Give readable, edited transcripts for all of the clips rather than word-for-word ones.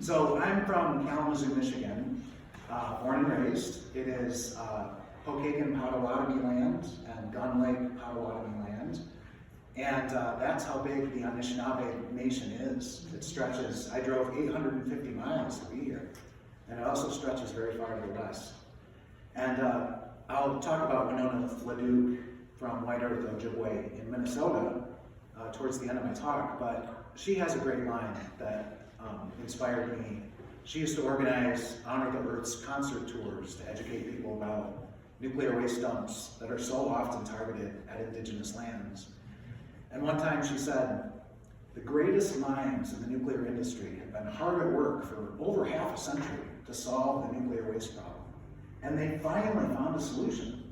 So I'm from Kalamazoo, Michigan, born and raised. It is Pokagon Potawatomi land and Gun Lake Potawatomi land. And that's how big the Anishinaabe Nation is. It stretches, I drove 850 miles to be here. And it also stretches very far to the west. And I'll talk about Winona Leduc from White Earth, Ojibwe in Minnesota towards the end of my talk, but she has a great line that inspired me. She used to organize Honor the Earth's concert tours to educate people about nuclear waste dumps that are so often targeted at indigenous lands. And one time she said, the greatest minds in the nuclear industry have been hard at work for over half a century to solve the nuclear waste problem. And they finally found a solution.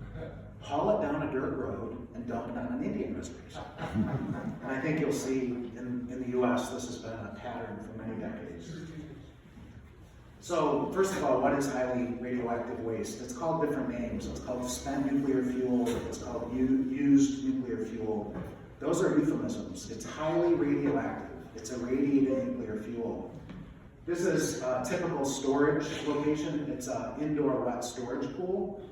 Haul it down a dirt road and dump it on an Indian reservation. And I think you'll see in the US, this has been a pattern for many decades. So first of all, what is highly radioactive waste? It's called different names. It's called spent nuclear fuel. It's called used nuclear fuel. Those are euphemisms. It's highly radioactive. It's a radiated nuclear fuel. This is a typical storage location. It's an indoor wet storage pool.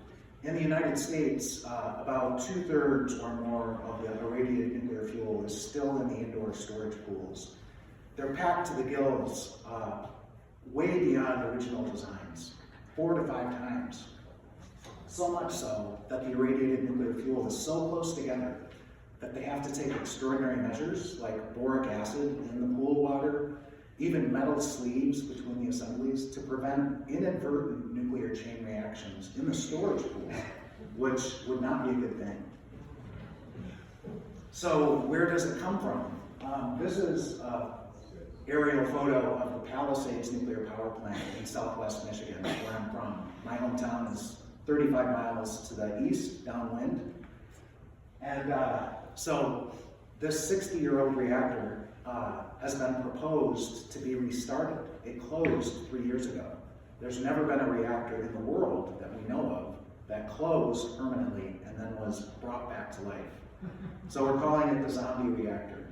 In the United States, about 2/3 or more of the irradiated nuclear fuel is still in the indoor storage pools. They're packed to the gills way beyond original designs, 4 to 5 times. So much so that the irradiated nuclear fuel is so close together that they have to take extraordinary measures like boric acid in the pool water, even metal sleeves between the assemblies to prevent inadvertent nuclear chain reactions in the storage pool, which would not be a good thing. So where does it come from? This is an aerial photo of the Palisades nuclear power plant in southwest Michigan, where I'm from. My hometown is 35 miles to the east, downwind. And so this 60-year-old reactor has been proposed to be restarted. It closed 3 years ago. There's never been a reactor in the world that we know of that closed permanently and then was brought back to life. So we're calling it the zombie reactor.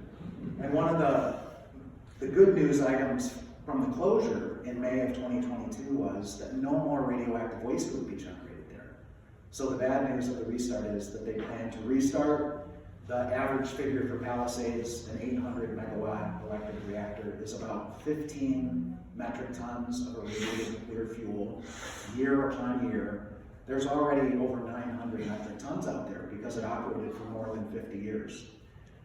And one of the good news items from the closure in May of 2022 was that no more radioactive waste would be generated there. So the bad news of the restart is that they plan to restart. The average figure for Palisades, an 800 megawatt electric reactor, is about 15 metric tons of irradiated nuclear fuel year upon year. There's already over 900 metric tons out there because it operated for more than 50 years.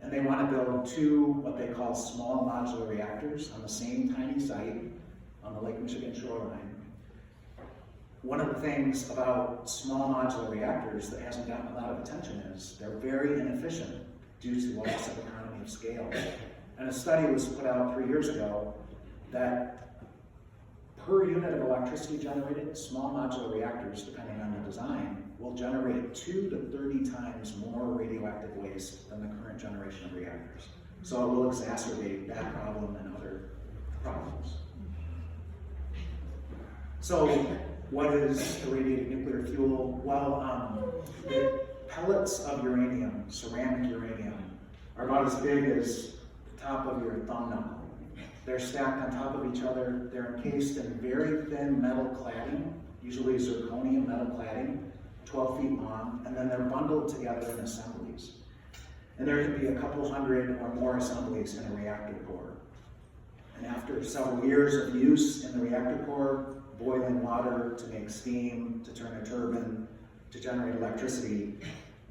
And they want to build 2 what they call small modular reactors on the same tiny site on the Lake Michigan shoreline. One of the things about small modular reactors that hasn't gotten a lot of attention is they're very inefficient due to loss of economy of scale. And a study was put out 3 years ago that per unit of electricity generated, small modular reactors, depending on the design, will generate 2 to 30 times more radioactive waste than the current generation of reactors. So it will exacerbate that problem and other problems. So what is irradiated nuclear fuel? Well, the pellets of uranium, ceramic uranium, are about as big as the top of your thumb knuckle. They're stacked on top of each other. They're encased in very thin metal cladding, usually zirconium metal cladding, 12 feet long, and then they're bundled together in assemblies. And there can be a couple hundred or more assemblies in a reactor core. And after several years of use in the reactor core, boiling water to make steam, to turn a turbine, to generate electricity,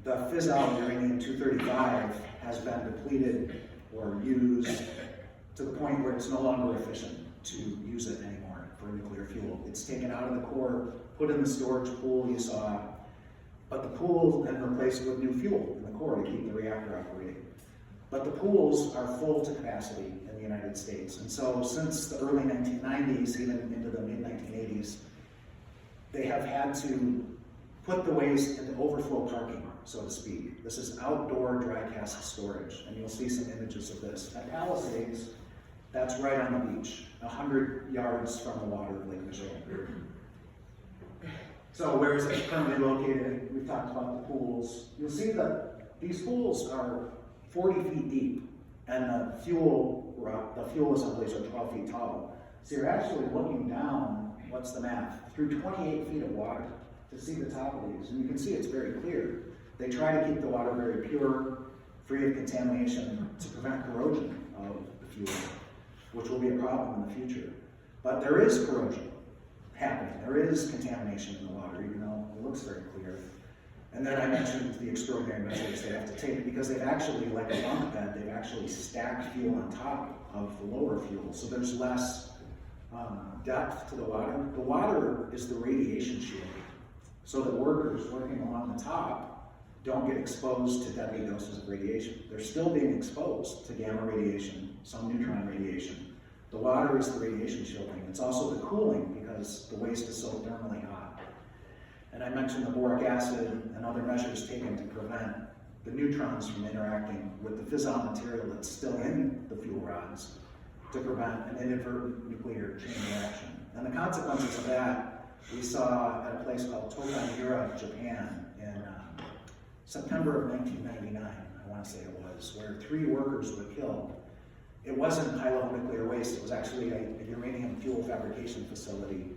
the fissile uranium-235 has been depleted or used to the point where it's no longer efficient to use it anymore for nuclear fuel. It's taken out of the core, put in the storage pool you saw, but the pool then replaced with new fuel in the core to keep the reactor operating. But the pools are full to capacity in the United States. And so since the early 1990s, even into the mid-1980s, they have had to put the waste into overflow parking, so to speak. This is outdoor dry cask storage, and you'll see some images of this. At Palisades, that's right on the beach, 100 yards from the water of Lake Michigan. So where is it currently located? We've talked about the pools. You'll see that these pools are 40 feet deep, and the fuel assemblies are 12 feet tall. So you're actually looking down, what's the math, through 28 feet of water to see the top of these. And you can see it's very clear. They try to keep the water very pure, free of contamination to prevent corrosion of the fuel, which will be a problem in the future. But there is corrosion happening. There is contamination in the water, even though it looks very clear. And then I mentioned the extraordinary measures they have to take because they've actually, like a bunk bed, they've actually stacked fuel on top of the lower fuel. So there's less depth to the water. The water is the radiation shield, so that workers working along the top don't get exposed to deadly doses of radiation. They're still being exposed to gamma radiation, some neutron radiation. The water is the radiation shielding. It's also the cooling because the waste is so thermally hot. And I mentioned the boric acid and other measures taken to prevent the neutrons from interacting with the fissile material that's still in the fuel rods to prevent an inadvertent nuclear chain reaction. And the consequences of that we saw at a place called Tokaigura, Japan in September of 1999, I want to say it was, where 3 workers were killed. It wasn't high-level nuclear waste, it was actually a uranium fuel fabrication facility,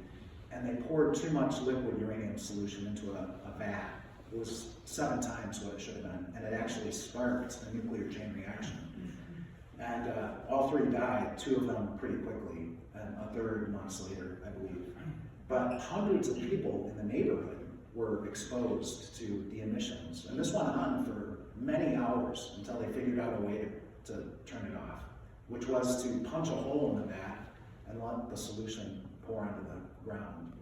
and they poured too much liquid uranium solution into a vat. It was 7 times what it should have been, and it actually sparked a nuclear chain reaction. And all 3 died, 2 of them pretty quickly, and a third months later, I believe. But hundreds of people in the neighborhood were exposed to the emissions. And this went on for many hours until they figured out a way to turn it off, which was to punch a hole in the vat and let the solution pour onto the ground.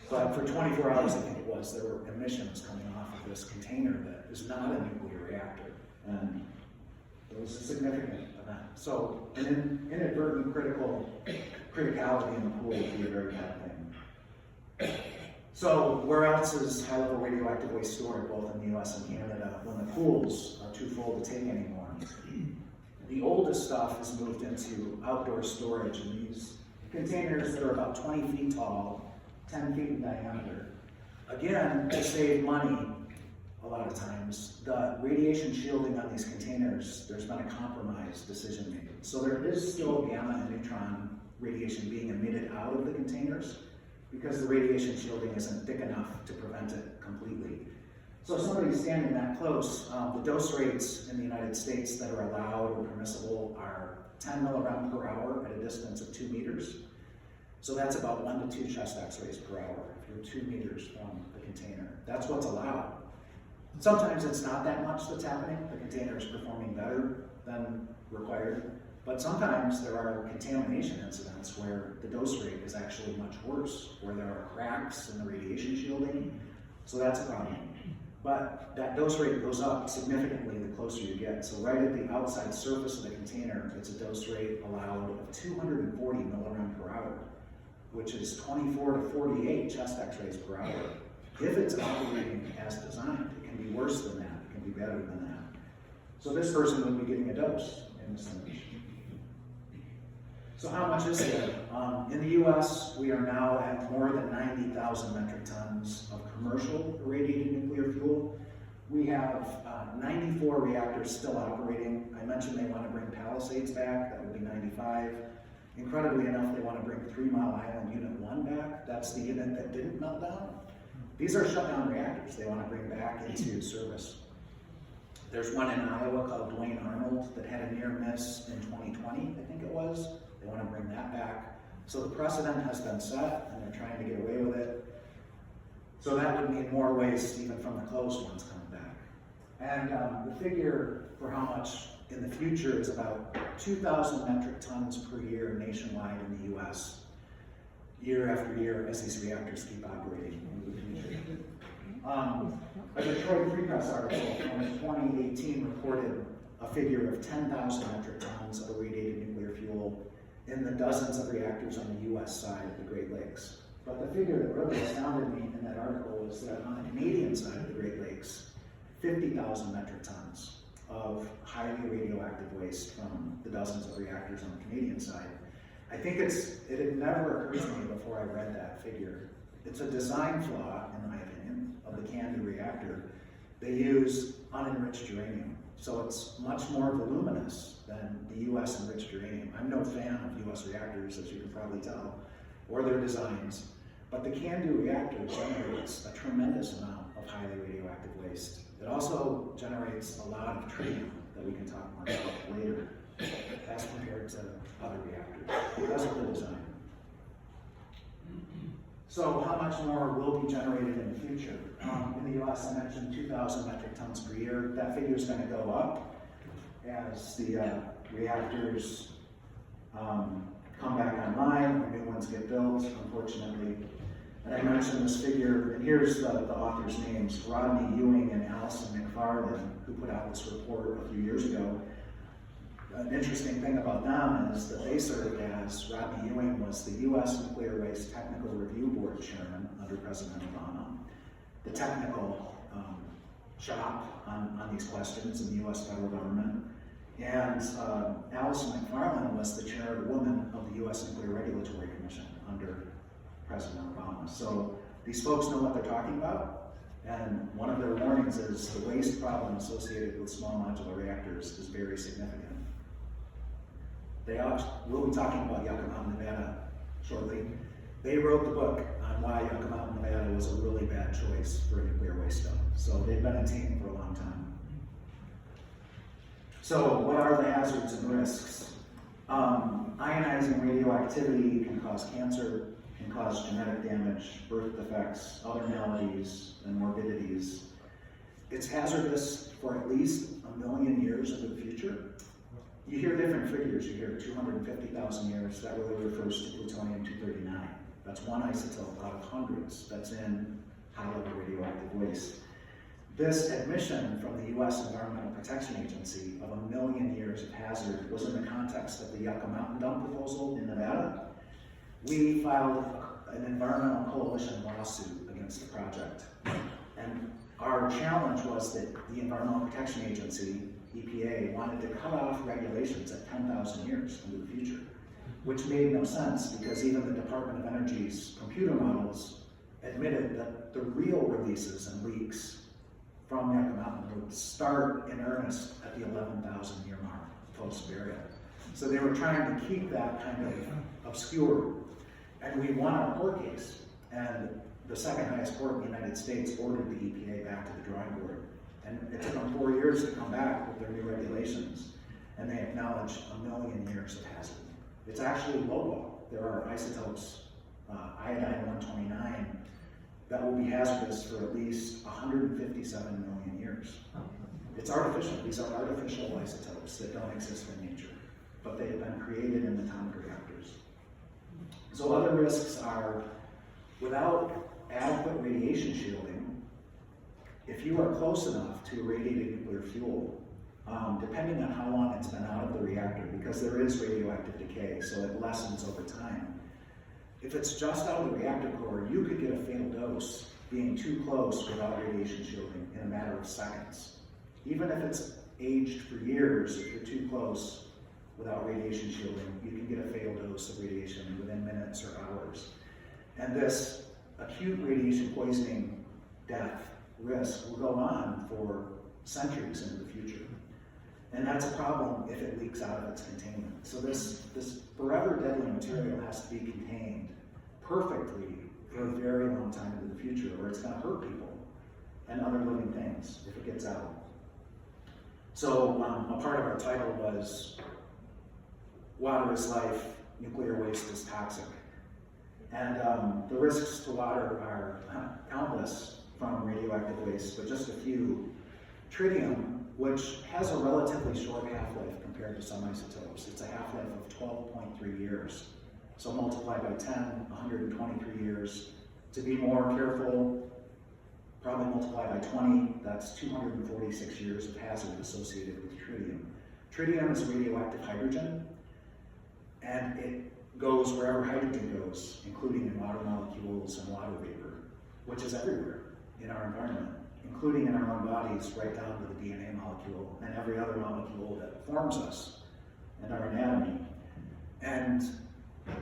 But for 24 hours, I think it was, there were emissions coming off of this container that is not a nuclear reactor. And it was a significant event. So an inadvertent criticality in the pool would be a very bad thing. So where else is high-level radioactive waste stored, both in the US and Canada, when the pools are too full to take anymore? The oldest stuff is moved into outdoor storage in these containers that are about 20 feet tall, 10 feet in diameter. Again, to save money, a lot of times, the radiation shielding on these containers, there's been a compromised decision making. So there is still gamma and neutron radiation being emitted out of the containers because the radiation shielding isn't thick enough to prevent it completely. So if somebody's standing that close, the dose rates in the United States that are allowed or permissible are 10 milliround per hour at a distance of 2 meters. So that's about 1 to 2 chest x-rays per hour if you're 2 meters from the container. That's what's allowed. Sometimes it's not that much that's happening. The container is performing better than required. But sometimes there are contamination incidents where the dose rate is actually much worse, where there are cracks in the radiation shielding. So that's a problem. But that dose rate goes up significantly the closer you get. So right at the outside surface of the container, it's a dose rate allowed of 240 milliround per hour, which is 24 to 48 chest x-rays per hour. If it's operating as designed, it can be worse than that, it can be better than that. So this person would be getting a dose in this image. So how much is there? In the US, we are now at more than 90,000 metric tons of commercial irradiated nuclear fuel. We have 94 reactors still operating. I mentioned they want to bring Palisades back, that would be 95. Incredibly enough, they want to bring 3 Mile Island Unit 1 back. That's the unit that didn't melt down. These are shut down reactors they want to bring back into service. There's one in Iowa called Duane Arnold that had a near miss in 2020, I think it was. They want to bring that back. So the precedent has been set and they're trying to get away with it. So that would mean more waste even from the closed ones coming back. And the figure for how much in the future is about 2,000 metric tons per year nationwide in the US, year after year as these reactors keep operating into the future. A Detroit Free Press article from 2018 reported a figure of 10,000 metric tons of irradiated nuclear fuel in the dozens of reactors on the US side of the Great Lakes. But the figure that really astounded me in that article was that on the Canadian side of the Great Lakes, 50,000 metric tons of highly radioactive waste from the dozens of reactors on the Canadian side. I think it had never occurred to me before I read that figure. It's a design flaw, in my opinion, of the CANDU reactor. They use unenriched uranium. So it's much more voluminous than the US enriched uranium. I'm no fan of US reactors, as you can probably tell, or their designs, but the CANDU reactor generates a tremendous amount of highly radioactive waste. It also generates a lot of tritium that we can talk more about later, as compared to other reactors, because of the design. So how much more will be generated in the future? In the US, I mentioned 2,000 metric tons per year. That figure is going to go up as the reactors come back online, or new ones get built, unfortunately. And I mentioned this figure, and here's the authors' names, Rodney Ewing and Allison McFarland, who put out this report a few years ago. An interesting thing about them is that they served as, Rodney Ewing was the US Nuclear Waste Technical Review Board Chairman under President Obama, the technical shop on these questions in the US federal government. And Allison McFarland was the chairwoman of the US Nuclear Regulatory Commission under President Obama. So these folks know what they're talking about, and one of their warnings is the waste problem associated with small modular reactors is very significant. We'll be talking about Yucca Mountain, Nevada shortly. They wrote the book on why Yucca Mountain, Nevada was a really bad choice for a nuclear waste dump. So they've been in team for a long time. So what are the hazards and risks? Ionizing radioactivity can cause cancer, can cause genetic damage, birth defects, other maladies, and morbidities. It's hazardous for at least 1 million years into the future. You hear different figures. You hear 250,000 years. That really refers to plutonium-239. That's one isotope out of hundreds that's in high-level radioactive waste. This admission from the U.S. Environmental Protection Agency of 1 million years of hazard was in the context of the Yucca Mountain dump proposal in Nevada. We filed an environmental coalition lawsuit against the project. And our challenge was that the Environmental Protection Agency, EPA, wanted to cut off regulations at 10,000 years into the future, which made no sense because even the Department of Energy's computer models admitted that the real releases and leaks from Yucca Mountain would start in earnest at the 11,000 year mark post-burial. So they were trying to keep that kind of obscure. And we won our court case, and the second highest court in the United States ordered the EPA back to the drawing board. And it took them 4 years to come back with their new regulations, and they acknowledged 1 million years of hazard. It's actually lowball. There are isotopes, iodine-129, that will be hazardous for at least 157 million years. It's artificial. These are artificial isotopes that don't exist in nature, but they have been created in atomic reactors. So other risks are, without adequate radiation shielding, if you are close enough to irradiated nuclear fuel, depending on how long it's been out of the reactor, because there is radioactive decay, so it lessens over time. If it's just out of the reactor core, you could get a fatal dose being too close without radiation shielding in a matter of seconds. Even if it's aged for years, if you're too close without radiation shielding, you can get a fatal dose of radiation within minutes or hours. And this acute radiation poisoning death risk will go on for centuries into the future. And that's a problem if it leaks out of its containment. So this forever deadly material has to be contained perfectly for a very long time into the future, or it's going to hurt people and other living things if it gets out. So a part of our title was Water is Life, Nuclear Waste is Toxic. And the risks to water are countless from radioactive waste, but just a few. Tritium, which has a relatively short half-life compared to some isotopes. It's a half-life of 12.3 years. So multiply by 10, 123 years. To be more careful, probably multiply by 20, that's 246 years of hazard associated with tritium. Tritium is radioactive hydrogen, and it goes wherever hydrogen goes, including in water molecules and water vapor, which is everywhere in our environment, including in our own bodies, right down to the DNA molecule and every other molecule that forms us and our anatomy. And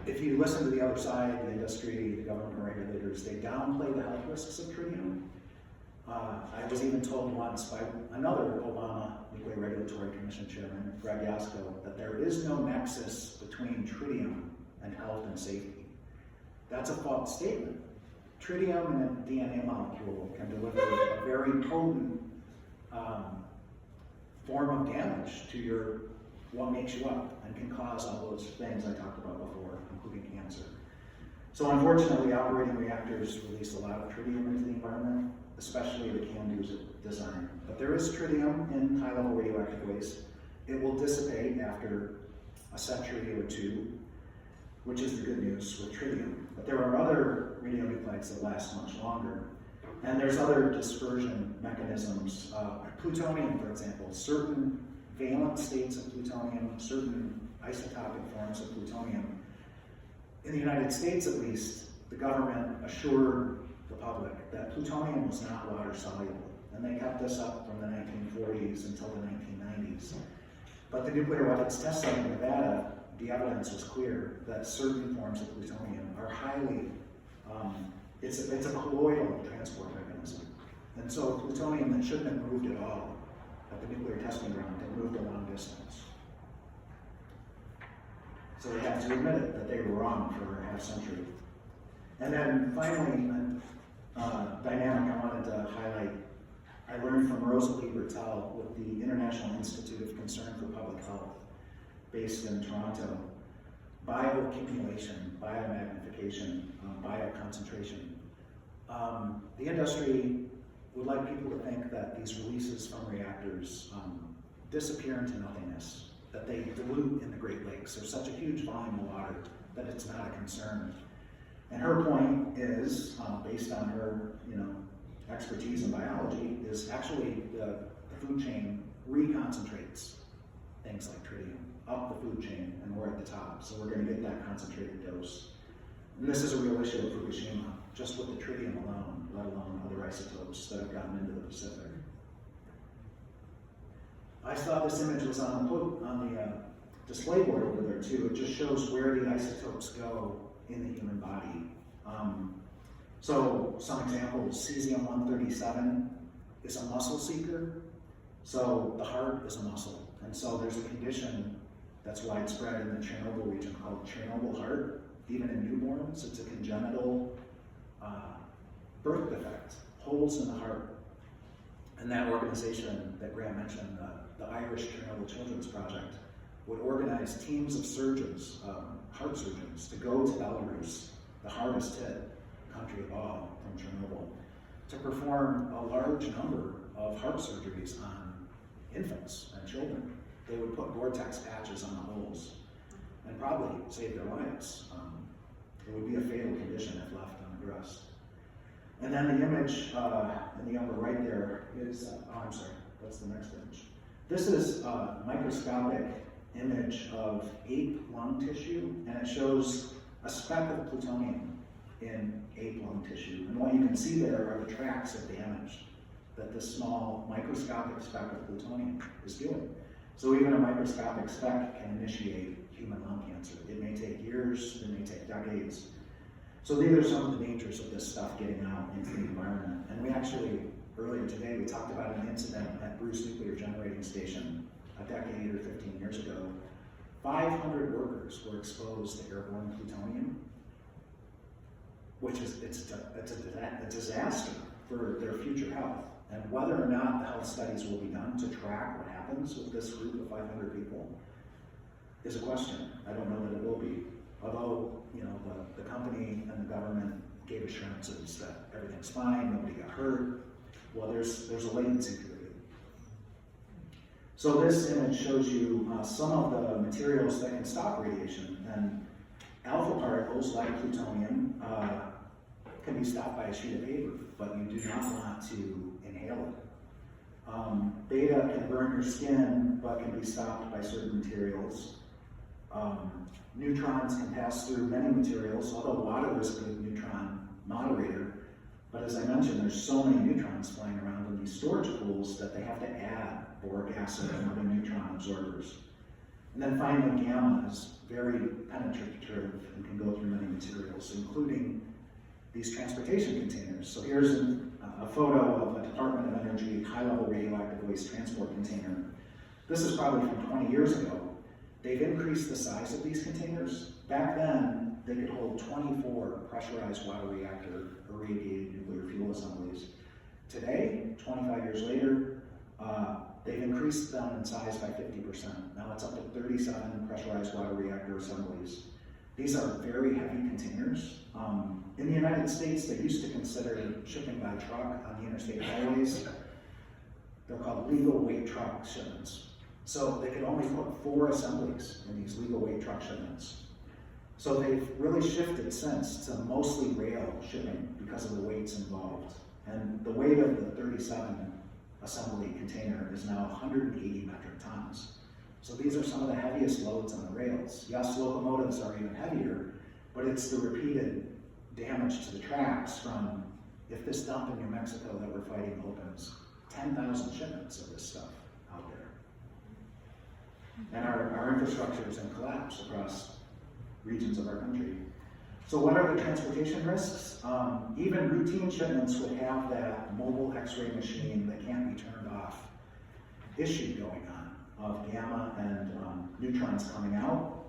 if you listen to the other side, the industry, the government regulators, they downplay the health risks of tritium. I was even told once by another Obama Nuclear Regulatory Commission chairman, Radioactive, that there is no nexus between tritium and health and safety. That's a false statement. Tritium in a DNA molecule can deliver a very potent form of damage to what makes you up, and can cause all those things I talked about before, including cancer. So unfortunately, operating reactors release a lot of tritium into the environment, especially the CANDU design. But there is tritium in high-level radioactive waste. It will dissipate after a century or two, which is the good news with tritium. But there are other radionuclides that last much longer. And there's other dispersion mechanisms. Plutonium, for example, certain valent states of plutonium, certain isotopic forms of plutonium. In the United States, at least, the government assured the public that plutonium was not water soluble. And they kept this up from the 1940s until the 1990s. But the Nuclear Weapons Test Site in Nevada, the evidence was clear that certain forms of plutonium are highly, it's a colloidal transport mechanism. And so plutonium that shouldn't have moved at all at the nuclear testing ground had moved a long distance. So they had to admit it, that they were wrong for a half century. And then finally, a dynamic I wanted to highlight, I learned from Rosalie Bertel with the International Institute of Concern for Public Health, based in Toronto. Bioaccumulation, biomagnification, bioconcentration. The industry would like people to think that these releases from reactors disappear into nothingness, that they dilute in the Great Lakes. There's such a huge volume of water that it's not a concern. And her point is, based on her expertise in biology, is actually the food chain reconcentrates things like tritium up the food chain, and we're at the top. So we're going to get that concentrated dose. And this is a real issue at Fukushima, just with the tritium alone, let alone other isotopes that have gotten into the Pacific. I saw this image was on the display board over there too. It just shows where the isotopes go in the human body. So some examples, cesium-137 is a muscle seeker. So the heart is a muscle. And so there's a condition that's widespread in the Chernobyl region called Chernobyl heart. Even in newborns, it's a congenital birth defect, holes in the heart. And that organization that Graham mentioned, the Irish Chernobyl Children's Project, would organize teams of surgeons, heart surgeons, to go to Belarus, the hardest hit country of all from Chernobyl, to perform a large number of heart surgeries on infants and children. They would put Gore-Tex patches on the holes and probably save their lives. It would be a fatal condition if left unaddressed. And then the image in the upper right there is, I'm sorry, that's the next image. This is a microscopic image of ape lung tissue, and it shows a speck of plutonium in ape lung tissue. And what you can see there are the tracks of damage that this small microscopic speck of plutonium is doing. So even a microscopic speck can initiate human lung cancer. It may take years, it may take decades. So these are some of the dangers of this stuff getting out into the environment. And we actually, earlier today, we talked about an incident at Bruce Nuclear Generating Station a decade or 15 years ago. 500 workers were exposed to airborne plutonium, which is a disaster for their future health. And whether or not the health studies will be done to track what happens with this group of 500 people is a question. I don't know that it will be. Although, the company and the government gave assurances that everything's fine, nobody got hurt. Well, there's a latency period. So this image shows you some of the materials that can stop radiation. And alpha particles, like plutonium, can be stopped by a sheet of paper, but you do not want to inhale it. Beta can burn your skin, but can be stopped by certain materials. Neutrons can pass through many materials, although water is a good neutron moderator. But as I mentioned, there's so many neutrons flying around in these storage pools that they have to add boric acid and other neutron absorbers. And then finally, gamma is very penetrative and can go through many materials, including these transportation containers. So here's an a photo of a Department of Energy high-level radioactive waste transport container. This is probably from 20 years ago. They've increased the size of these containers. Back then, they could hold 24 pressurized water reactor irradiated nuclear fuel assemblies. Today, 25 years later, they've increased them in size by 50%. Now it's up to 37 pressurized water reactor assemblies. These are very heavy containers. In the United States, they used to consider shipping by truck on the interstate highways. They're called legal weight truck shipments. So they could only put 4 assemblies in these legal weight truck shipments. So they've really shifted since to mostly rail shipping because of the weights involved. And the weight of the 37 assembly container is now 180 metric tons. So these are some of the heaviest loads on the rails. Yes, locomotives are even heavier, but it's the repeated damage to the tracks from, if this dump in New Mexico that we're fighting opens, 10,000 shipments of this stuff out there. And our infrastructure is in collapse across regions of our country. So what are the transportation risks? Even routine shipments would have that mobile X-ray machine that can't be turned off issue going on of gamma and neutrons coming out.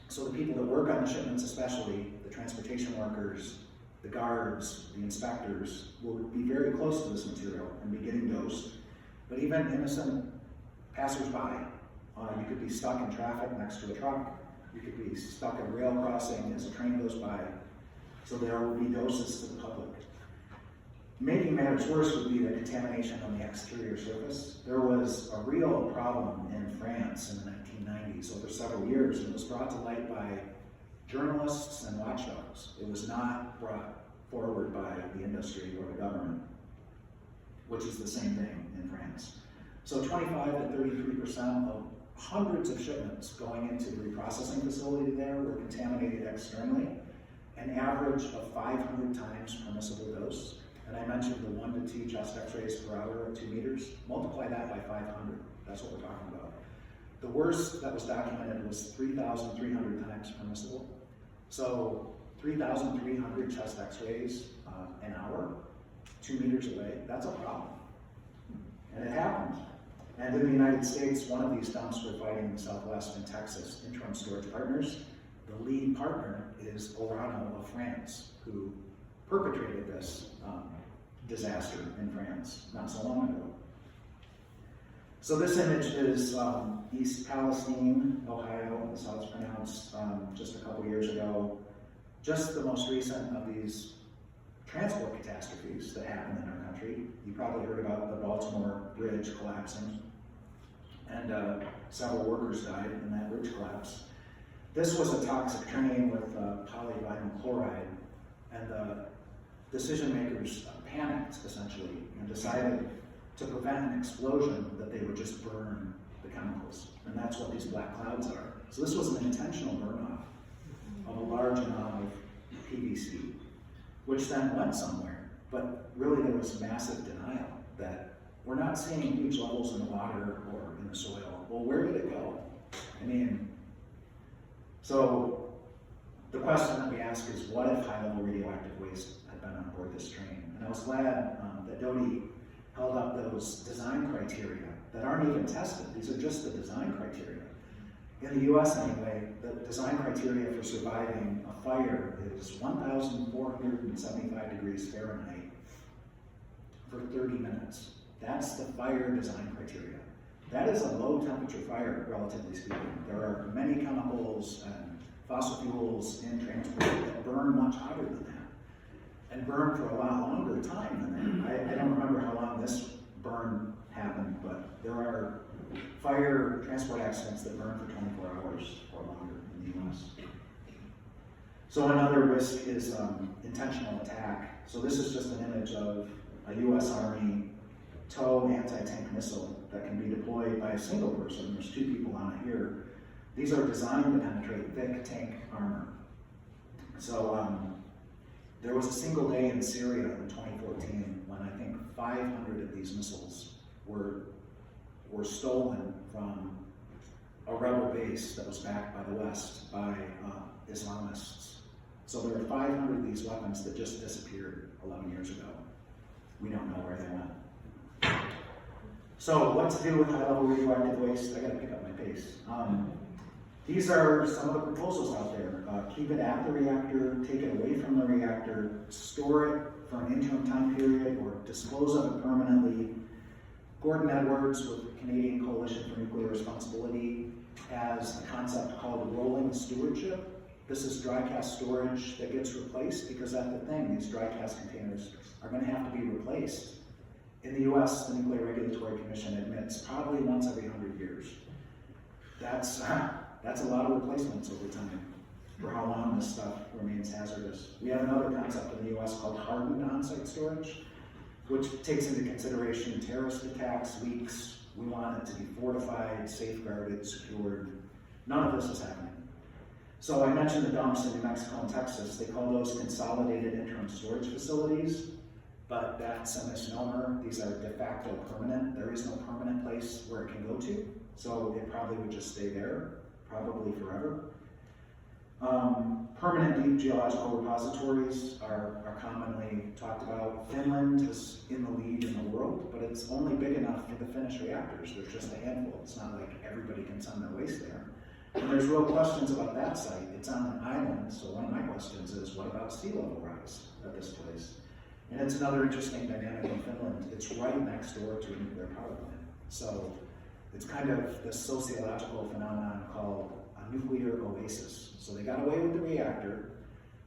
So the people that work on the shipments, especially the transportation workers, the guards, the inspectors, will be very close to this material and be getting dosed. But even innocent passersby, you could be stuck in traffic next to a truck. You could be stuck at a rail crossing as a train goes by. So there will be doses to the public. Making matters worse would be the contamination on the exterior surface. There was a real problem in France in the 1990s, over several years, and it was brought to light by journalists and watchdogs. It was not brought forward by the industry or the government, which is the same thing in France. So 25 to 33% of hundreds of shipments going into the reprocessing facility there were contaminated externally, an average of 500 times permissible dose. And I mentioned the 1 to 2 chest x-rays per hour at 2 meters. Multiply that by 500. That's what we're talking about. The worst that was documented was 3,300 times permissible. So 3,300 chest x-rays an hour, 2 meters away, that's a problem. And it happened. And in the United States, one of these dumps we're fighting in the Southwest in Texas, Interim Storage Partners, the lead partner is Orano of France, who perpetrated this disaster in France not so long ago. So this image is East Palestine, Ohio, that's how it's pronounced, just a couple years ago. Just the most recent of these transport catastrophes that happened in our country. You probably heard about the Baltimore Bridge collapsing, and several workers died in that bridge collapse. This was a toxic train with polyvinyl chloride, and the decision makers panicked essentially and decided to prevent an explosion that they would just burn the chemicals. And that's what these black clouds are. So this was an intentional burn-off of a large amount of PVC, which then went somewhere. But really there was massive denial that we're not seeing huge levels in the water or in the soil. Well, where did it go? I mean, so the question that we ask is, what if high-level radioactive waste had been on board this train? And I was glad that Dodie held up those design criteria that aren't even tested. These are just the design criteria. In the US anyway, the design criteria for surviving a fire is 1,475 degrees Fahrenheit for 30 minutes. That's the fire design criteria. That is a low temperature fire, relatively speaking. There are many chemicals and fossil fuels in transport that burn much hotter than that, and burn for a lot longer time than that. I don't remember how long this burn happened, but there are fire transport accidents that burn for 24 hours or longer in the US. So another risk is intentional attack. So this is just an image of a US Army TOW anti-tank missile that can be deployed by a single person. There's 2 people on it here. These are designed to penetrate thick tank armor. So there was a single day in Syria in 2014 when I think 500 of these missiles were stolen from a rebel base that was backed by the West, by Islamists. So there are 500 of these weapons that just disappeared 11 years ago. We don't know where they went. So what to do with high-level radioactive waste? I gotta pick up my pace. These are some of the proposals out there. Keep it at the reactor, take it away from the reactor, store it for an interim time period, or dispose of it permanently. Gordon Edwards with the Canadian Coalition for Nuclear Responsibility has a concept called rolling stewardship. This is dry cask storage that gets replaced, because that's the thing, these dry cask containers are going to have to be replaced. In the US, the Nuclear Regulatory Commission admits probably once every 100 years. That's a lot of replacements over time for how long this stuff remains hazardous. We have another concept in the US called hardened on-site storage, which takes into consideration terrorist attacks, leaks. We want it to be fortified, safeguarded, secured. None of this is happening. So I mentioned the dumps in New Mexico and Texas. They call those consolidated interim storage facilities, but that's a misnomer. These are de facto permanent. There is no permanent place where it can go to, so it probably would just stay there, probably forever. Permanent deep geological repositories are commonly talked about. Finland is in the lead in the world, but it's only big enough for the Finnish reactors. There's just a handful. It's not like everybody can send their waste there. And there's real questions about that site. It's on an island, so one of my questions is, what about sea level rise at this place? And it's another interesting dynamic in Finland. It's right next door to a nuclear power plant. So it's kind of this sociological phenomenon called a nuclear oasis. So they got away with the reactor.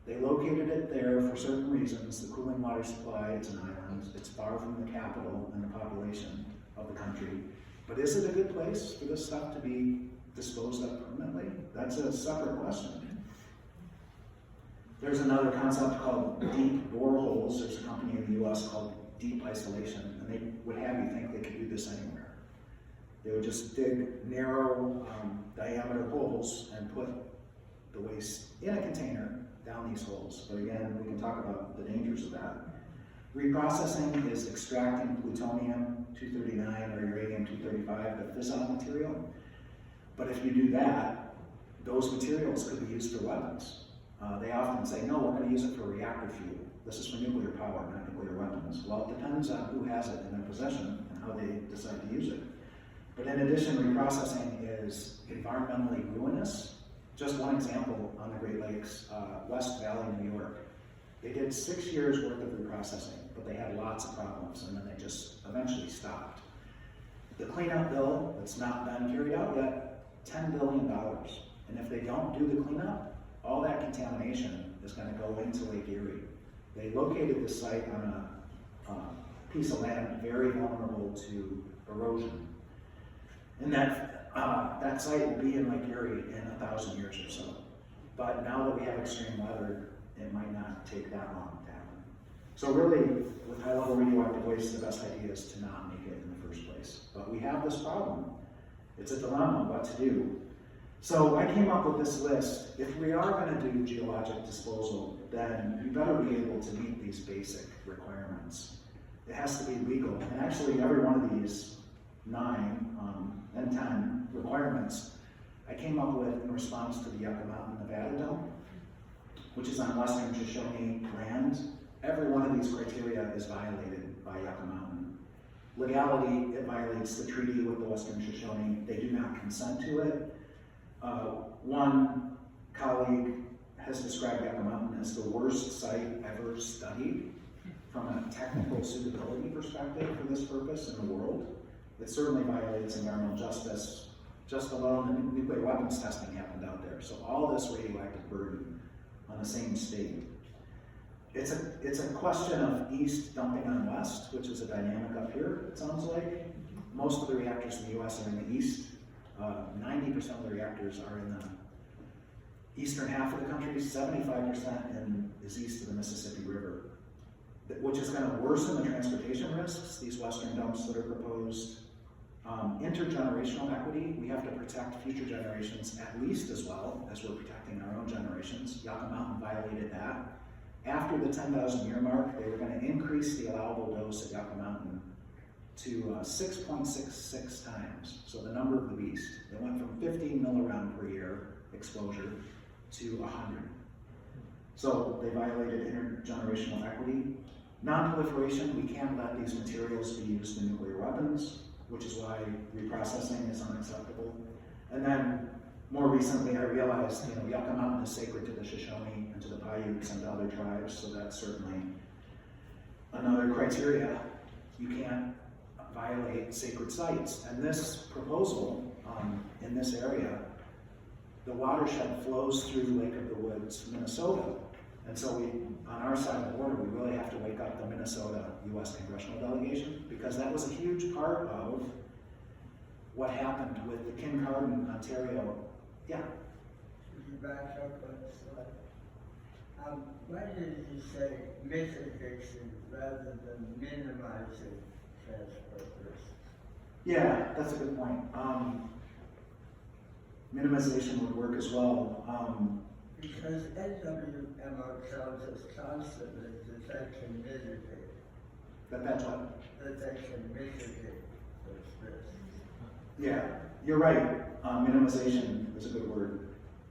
They located it there for certain reasons. The cooling water supply, it's an island. It's far from the capital and the population of the country. But is it a good place for this stuff to be disposed of permanently? That's a separate question. There's another concept called deep boreholes. There's a company in the US called Deep Isolation, and they would have you think they could do this anywhere. They would just dig narrow diameter holes and put the waste in a container down these holes. But again, we can talk about the dangers of that. Reprocessing is extracting plutonium-239 or uranium-235, the fissile material. But if you do that, those materials could be used for weapons. They often say, no, we're going to use it for reactor fuel. This is for nuclear power, not nuclear weapons. Well, it depends on who has it in their possession and how they decide to use it. But in addition, reprocessing is environmentally ruinous. Just one example on the Great Lakes, West Valley, New York. They did 6 years worth of reprocessing, but they had lots of problems, and then they just eventually stopped. The cleanup bill that's not been carried out yet, $10 billion. And if they don't do the cleanup, all that contamination is going to go into Lake Erie. They located the site on a piece of land very vulnerable to erosion. And that site will be in Lake Erie in 1,000 years or so. But now that we have extreme weather, it might not take that long to happen. So really, with high-level radioactive waste, the best idea is to not make it in the first place. But we have this problem. It's a dilemma what to do. So I came up with this list. If we are going to do geologic disposal, then you better be able to meet these basic requirements. It has to be legal. And actually, every one of these 9 and 10 requirements I came up with in response to the Yucca Mountain, Nevada dome, which is on western Shoshone land. Every one of these criteria is violated by Yucca Mountain. Legality, it violates the treaty with the western Shoshone. They do not consent to it. One colleague has described Yucca Mountain as the worst site ever studied from a technical suitability perspective for this purpose in the world. It certainly violates environmental justice. Just alone, the nuclear weapons testing happened out there. So all this radioactive burden on the same state. It's a question of east dumping on west, which is a dynamic up here, it sounds like. Most of the reactors in the US are in the east. 90% of the reactors are in the eastern half of the country, 75% is east of the Mississippi River, which is going to worsen the transportation risks, these western dumps that are proposed. Intergenerational equity, we have to protect future generations at least as well as we're protecting our own generations. Yucca Mountain violated that. After the 10,000 year mark, they were going to increase the allowable dose at Yucca Mountain to 6.66 times, so the number of the beast. They went from 15 milliround per year exposure to 100. So they violated intergenerational equity. Non-proliferation, we can't let these materials be used in nuclear weapons, which is why reprocessing is unacceptable. And then, more recently, I realized, Yucca Mountain is sacred to the Shoshone and to the Paiutes and to other tribes, so that's certainly another criteria. You can't violate sacred sites. And this proposal, in this area, the watershed flows through Lake of the Woods, Minnesota. And so on our side of the border, we really have to wake up the Minnesota U.S. congressional delegation, because that was a huge part of what happened with the Kincardine, Ontario. Yeah. Could you back up a slide? Why did you say mitigation rather than minimizing transport risks? Yeah, that's a good point. Minimization would work as well. Because NWMO tells us constantly that they can mitigate. That's what? That they can mitigate those risks. Yeah, you're right. Minimization is a good word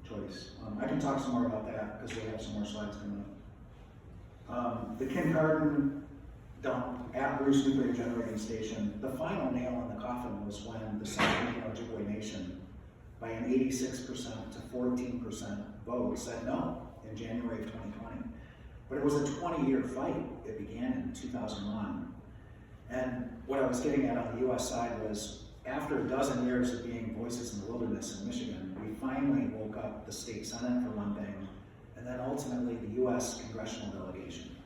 choice. I can talk some more about that because we have some more slides coming up. The Kincardine dump at Bruce Nuclear Generating Station, the final nail in the coffin was when the San Bernardino Ojibwe Nation, by an 86% to 14% vote, said no in January of 2020. But it was a 20-year fight. It began in 2001. And what I was getting at on the US side was, after a dozen years of being voices in the wilderness in Michigan, we finally woke up the state Senate for one thing, and then ultimately the US congressional delegation.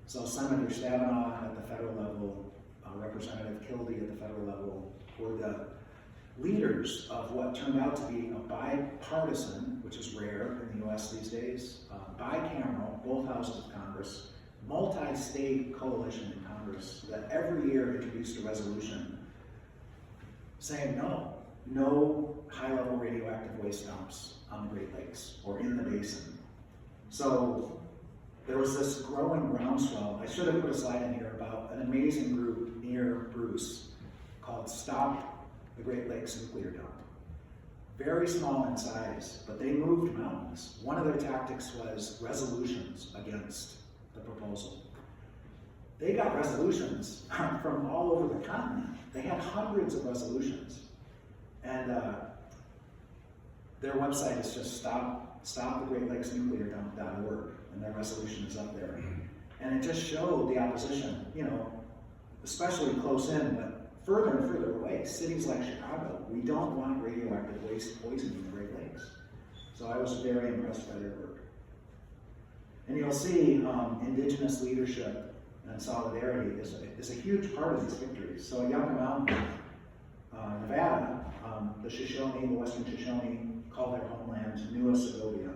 So Senator Stabenow at the federal level, Representative Kildee at the federal level, were the leaders of what turned out to be a bipartisan, which is rare in the US these days, bicameral, both houses of Congress, multi-state coalition in Congress that every year introduced a resolution saying no high-level radioactive waste dumps on the Great Lakes or in the basin. So there was this growing groundswell. I should have put a slide in here about an amazing group near Bruce called Stop the Great Lakes Nuclear Dump. Very small in size, but they moved mountains. One of their tactics was resolutions against the proposal. They got resolutions from all over the continent. They had hundreds of resolutions. And their website is just stopthegreatlakesnucleardump.org, and their resolution is up there. And it just showed the opposition, especially close in, but further and further away, cities like Chicago, we don't want radioactive waste poisoning in the Great Lakes. So I was very impressed by their work. And you'll see indigenous leadership and solidarity is a huge part of these victories. So at Yucca Mountain, Nevada, the Shoshone, the Western Shoshone, call their homeland New Segovia.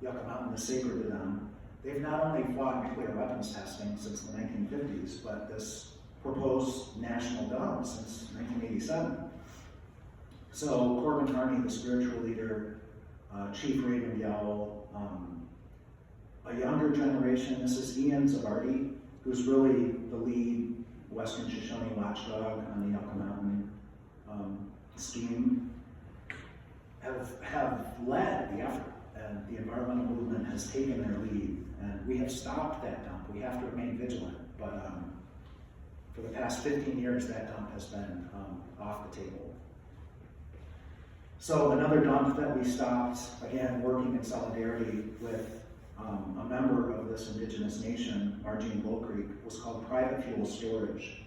Yucca Mountain is sacred to them. They've not only fought nuclear weapons testing since the 1950s, but this proposed national dump since 1987. So Corbin Carney, the spiritual leader, Chief Raven Yowl, a younger generation, this is Ian Zavardi, who's really the lead Western Shoshone watchdog on the Yucca Mountain scheme, have led the effort, and the environmental movement has taken their lead, and we have stopped that dump. We have to remain vigilant, but for the past 15 years, that dump has been off the table. So another dump that we stopped, again, working in solidarity with a member of this indigenous nation, Margene Bull Creek, was called Private Fuel Storage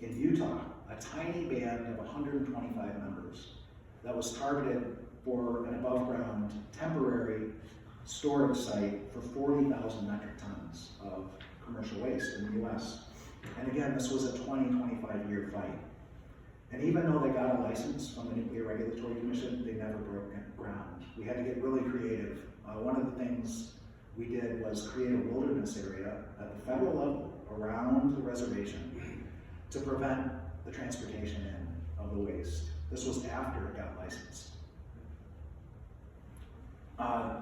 in Utah, a tiny band of 125 members that was targeted for an above-ground temporary storage site for 40,000 metric tons of commercial waste in the US. And again, this was a 25-year fight. And even though they got a license from the Nuclear Regulatory Commission, they never broke ground. We had to get really creative. One of the things we did was create a wilderness area at the federal level around the reservation to prevent the transportation in of the waste. This was after it got licensed.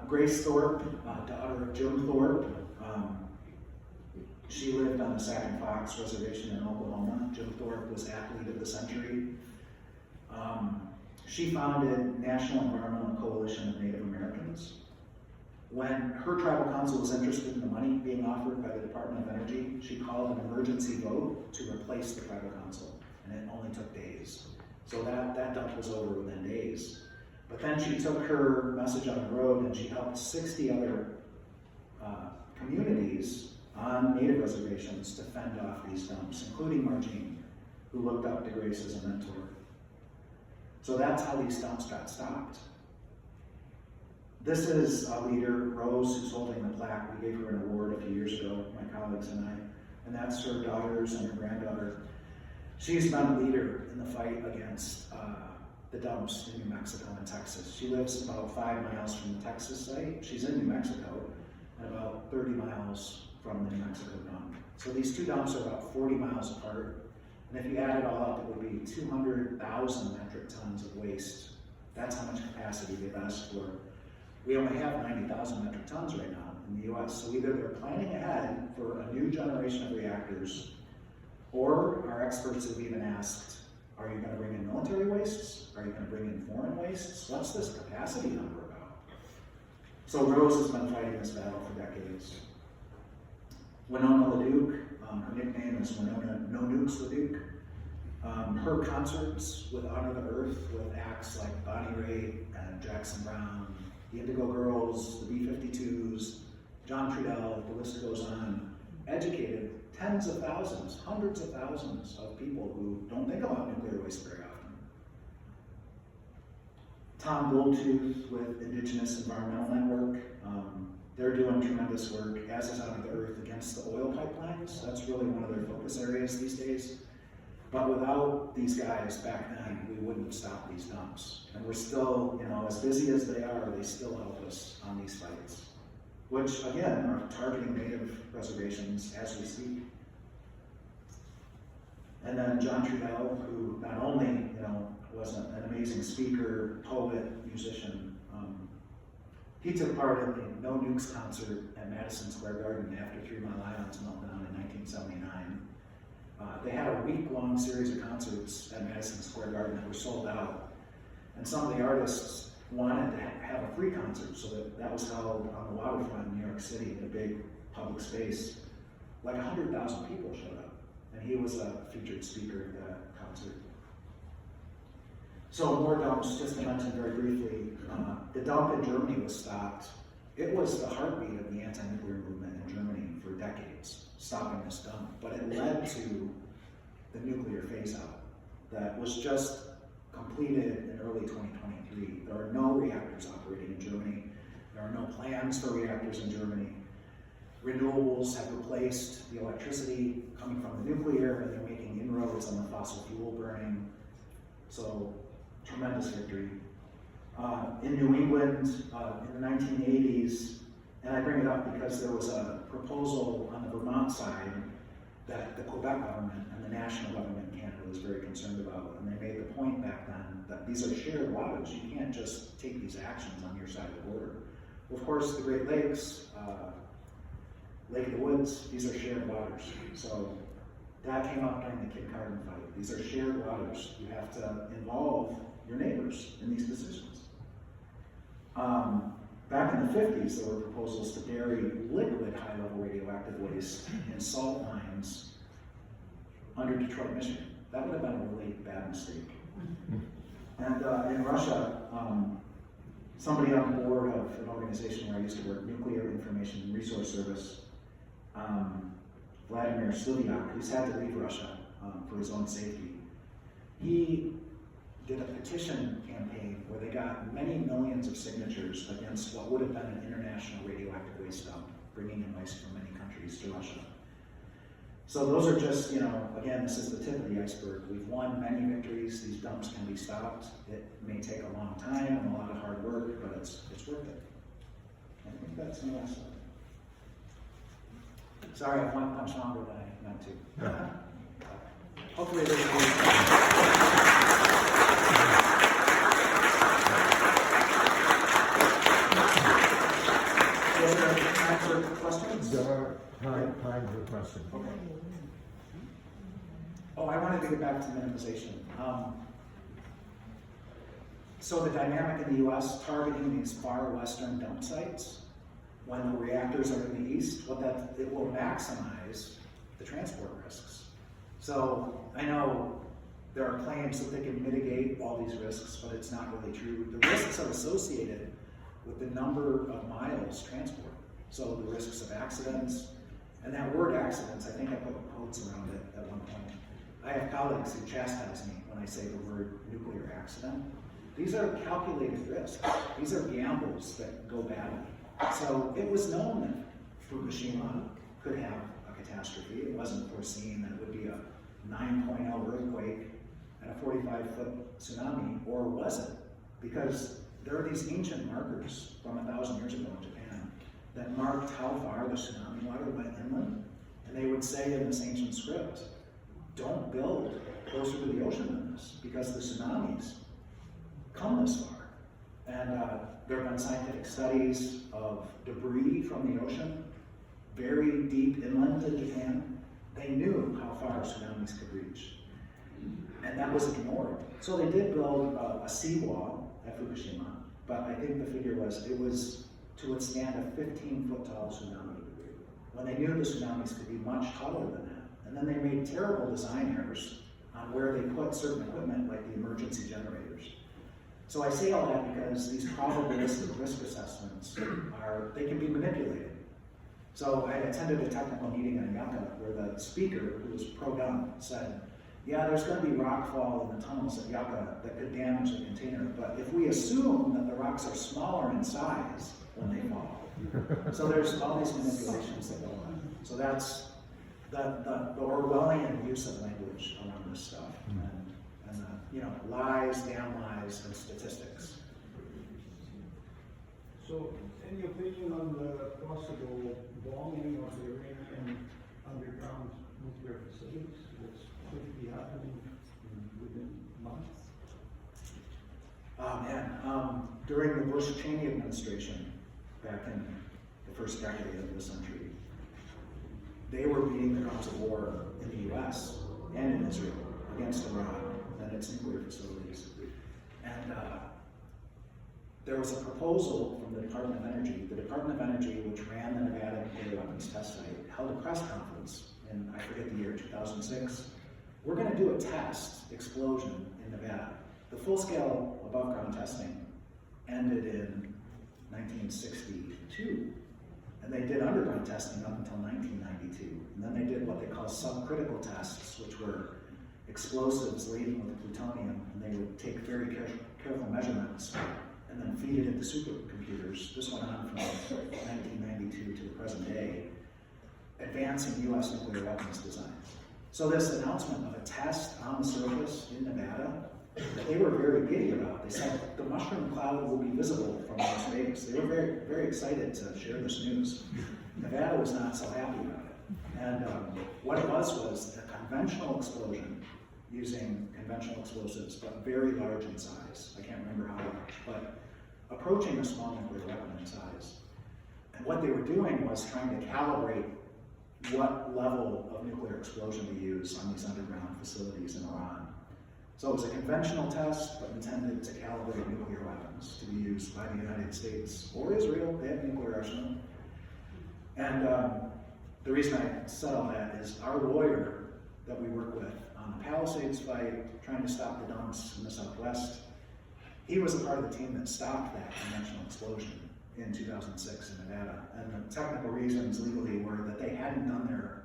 Grace Thorpe, daughter of Jim Thorpe, she lived on the Sac and Fox Reservation in Oklahoma. Jim Thorpe was Athlete of the Century. She founded National Environmental Coalition of Native Americans, When her tribal council was interested in the money being offered by the Department of Energy, she called an emergency vote to replace the tribal council, and it only took days. So that dump was over within days. But then she took her message on the road and she helped 60 other communities on native reservations to fend off these dumps, including Margene, who looked up to Grace as a mentor. So that's how these dumps got stopped. This is a leader, Rose, who's holding the plaque. We gave her an award a few years ago, my colleagues and I, and that's her daughters and her granddaughter. She's been a leader in the fight against the dumps in New Mexico and Texas. She lives about 5 miles from the Texas site. She's in New Mexico, and about 30 miles from the New Mexico dump. So these two dumps are about 40 miles apart. And if you add it all up, it would be 200,000 metric tons of waste. That's how much capacity they've asked for. We only have 90,000 metric tons right now in the US. So either they're planning ahead for a new generation of reactors, or our experts have even asked, are you going to bring in military wastes? Are you going to bring in foreign wastes? What's this capacity number about? So Rose has been fighting this battle for decades. Winona LaDuke, her nickname is Winona No Nukes LaDuke. Her concerts with Honor the Earth, with acts like Bonnie Raitt and Jackson Browne, the Indigo Girls, the B-52s, John Trudell, the list goes on, educated tens of thousands, hundreds of thousands of people who don't think about nuclear waste very often. Tom Goldtooth with Indigenous Environmental Network, they're doing tremendous work, as is Honor the Earth, against the oil pipelines. That's really one of their focus areas these days. But without these guys back then, we wouldn't have stopped these dumps. And we're still, as busy as they are, they still help us on these fights, which again are targeting native reservations as we speak. And then John Trudell, who not only was an amazing speaker, poet, musician, he took part in the No Nukes concert at Madison Square Garden after 3 Mile Island's meltdown in 1979. They had a week-long series of concerts at Madison Square Garden that were sold out. And some of the artists wanted to have a free concert, so that was held on the waterfront in New York City in a big public space. Like 100,000 people showed up, and he was a featured speaker at that concert. So more dumps, just to mention very briefly, the dump in Germany was stopped. It was the heartbeat of the anti-nuclear movement in Germany for decades, stopping this dump, but it led to the nuclear phase-out that was just completed in early 2023. There are no reactors operating in Germany. There are no plans for reactors in Germany. Renewables have replaced the electricity coming from the nuclear, and they're making inroads on the fossil fuel burning. So, tremendous victory. In New England, in the 1980s, and I bring it up because there was a proposal on the Vermont side that the Quebec government and the national government in Canada was very concerned about. And they made the point back then that these are shared waters. You can't just take these actions on your side of the border. Well, of course, the Great Lakes, Lake of the Woods, these are shared waters. So that came up during the Kid Carbon fight. These are shared waters. You have to involve your neighbors in these decisions. Back in the 50s, there were proposals to bury liquid high-level radioactive waste in salt mines under Detroit, Michigan. That would have been a really bad mistake. And in Russia, somebody on the board of an organization where I used to work, Nuclear Information Resource Service, Vladimir Sliviak, who's had to leave Russia for his own safety, he did a petition campaign where they got many millions of signatures against what would have been an international radioactive waste dump, bringing in waste from many countries to Russia. So those are just, again, this is the tip of the iceberg. We've won many victories. These dumps can be stopped. It may take a long time and a lot of hard work, but it's worth it. I think that's my last slide. Sorry, I went much longer than I meant to. Hopefully this will questions? There are time for questions. Okay. Oh, I wanted to get back to minimization. So the dynamic in the U.S. targeting these far western dump sites, when the reactors are in the east, it will maximize the transport risks. So I know there are claims that they can mitigate all these risks, but it's not really true. The risks are associated with the number of miles transported. So the risks of accidents, and that word accidents, I think I put quotes around it at one point. I have colleagues who chastise me when I say the word nuclear accident. These are calculated risks. These are gambles that go badly. So it was known that Fukushima could have a catastrophe. It wasn't foreseen that it would be a 9.0 earthquake and a 45-foot tsunami, or was it? Because there are these ancient markers from 1,000 years ago in Japan that marked how far the tsunami water went inland, and they would say in this ancient script, don't build closer to the ocean than this, because the tsunamis come this far. And there have been scientific studies of debris from the ocean, very deep inland in Japan. They knew how far tsunamis could reach, and that was ignored. So they did build a seawall at Fukushima, but I think the figure was, it was to withstand a 15-foot tall tsunami, when they knew the tsunamis could be much taller than that. And then they made terrible design errors on where they put certain equipment, like the emergency generators. So I say all that because these probabilistic risk assessments they can be manipulated. So I attended a technical meeting in Yucca where the speaker, who was pro-gun, said, yeah, there's going to be rockfall in the tunnels at Yucca that could damage the container, but if we assume that the rocks are smaller in size when they fall. So there's all these manipulations that go on. So that's the Orwellian use of language around this stuff, and you know, lies, damn lies, and statistics. So, any opinion on the possible bombing of the Iranian underground nuclear facilities, which could be happening within months? Oh man, during the Bush-Cheney administration, back in the first decade of this century, they were beating the drums of war in the US and in Israel against Iran and its nuclear facilities. And there was a proposal from the Department of Energy. The Department of Energy, which ran the Nevada nuclear weapons test site, held a press conference in, I forget the year, 2006. We're going to do a test explosion in Nevada. The full-scale above-ground testing ended in 1962. And they did underground testing up until 1992. And then they did what they call subcritical tests, which were explosives laden with plutonium, and they would take very careful measurements and then feed it into supercomputers. This went on from 1992 to the present day, advancing US nuclear weapons design. So this announcement of a test on the surface in Nevada, they were very giddy about. They said the mushroom cloud will be visible from Las Vegas. They were very, very excited to share this news. Nevada was not so happy about it. And what it was a conventional explosion using conventional explosives, but very large in size. I can't remember how large, but approaching a small nuclear weapon in size. And what they were doing was trying to calibrate what level of nuclear explosion to use on these underground facilities in Iran. So it was a conventional test, but intended to calibrate nuclear weapons to be used by the United States or Israel. They have a nuclear arsenal. And the reason I said all that is our lawyer that we work with on the Palisades fight, trying to stop the dumps in the Southwest, he was a part of the team that stopped that conventional explosion in 2006 in Nevada. And the technical reasons legally were that they hadn't done their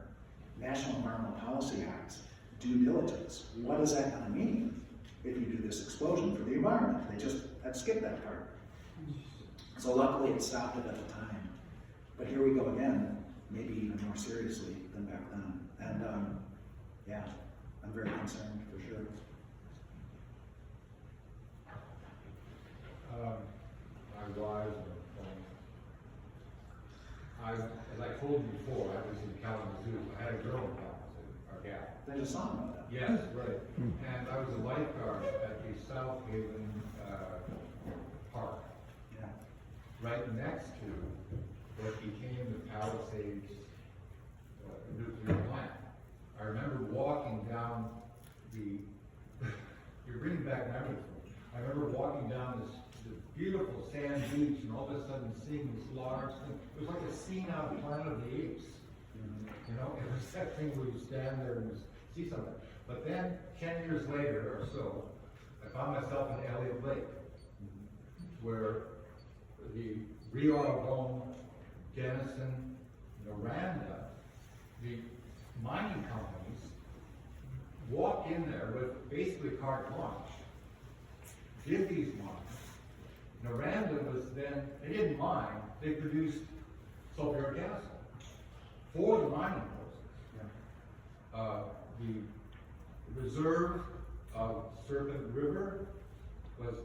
National Environmental Policy Act due diligence. What is that going to mean if you do this explosion for the environment? They just had skipped that part. So luckily it stopped it at the time. But here we go again, maybe even more seriously than back then. And yeah, I'm very concerned for sure. I'm wise. As I told you before, I was in Kalamazoo. I had a girl in Kalamazoo, our gal. There's a song about that. Yes, right. And I was a lifeguard at the South Haven Park, Yeah. right next to what became the Palisades nuclear plant. I remember walking down the, you're bringing back memories for me. I remember walking down this beautiful sand beach, and all of a sudden seeing this large thing. It was like a scene out of Planet of the Apes. You know, it was that thing where you stand there and see something. But then, 10 years later or so, I found myself in Elliott Lake, where the Rio Dome, Denison, Noranda, the mining companies walked in there with basically carte blanche, did these mines. Noranda was then, they didn't mine, they produced sulfuric acid for the mining process. The reserve of Serpent River was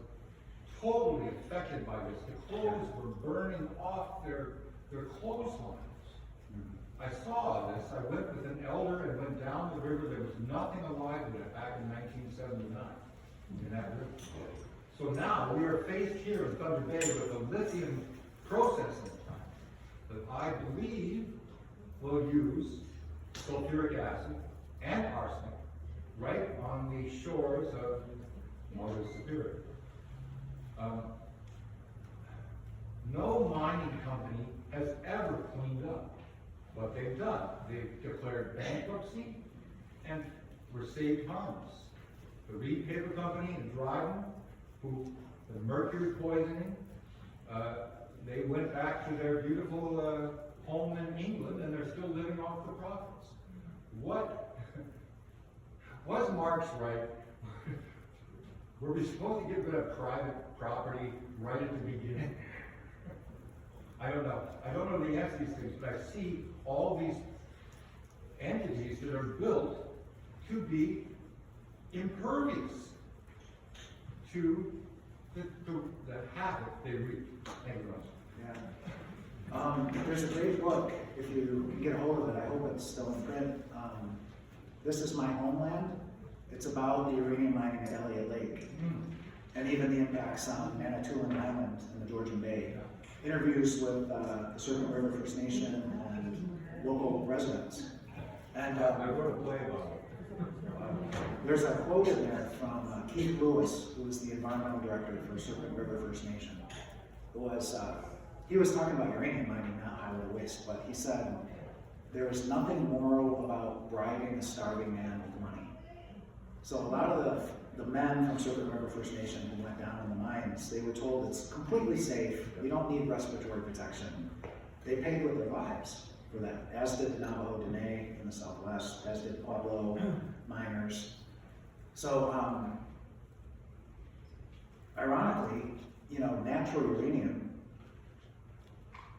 totally affected by this. The clothes were burning off their clotheslines. I saw this. I went with an elder and went down the river. There was nothing alive in it back in 1979 in that river. So now we are faced here in Thunder Bay with a lithium processing plant that I believe will use sulfuric acid and arsenic right on the shores of Mother Superior. No mining company has ever cleaned up what they've done. They've declared bankruptcy and were saved harmless. The Reed Paper Company in Dryden, who the mercury poisoning, they went back to their beautiful home in England, and they're still living off the profits. What was Marx right? Were we supposed to get rid of private property right at the beginning? I don't know. I don't know the answer to these things, but I see all these entities that are built to be impervious to the havoc they reap. Thank you very much. Yeah. There's a great book, if you can get a hold of it, I hope it's still in print. This is My Homeland. It's about the uranium mining at Elliott Lake, and even the impacts on Manitoulin Island in the Georgian Bay. Interviews with the Serpent River First Nation and local residents. And I wrote a play about it. there's a quote in there from Keith Lewis, who was the environmental director for Serpent River First Nation. He was talking about uranium mining, not high-level waste, but he said, there is nothing moral about bribing a starving man with money. So a lot of the men from Serpent River First Nation who went down in the mines, they were told it's completely safe, we don't need respiratory protection. They paid with their lives for that, as did the Navajo Dene in the Southwest, as did Pueblo miners. So, ironically, natural uranium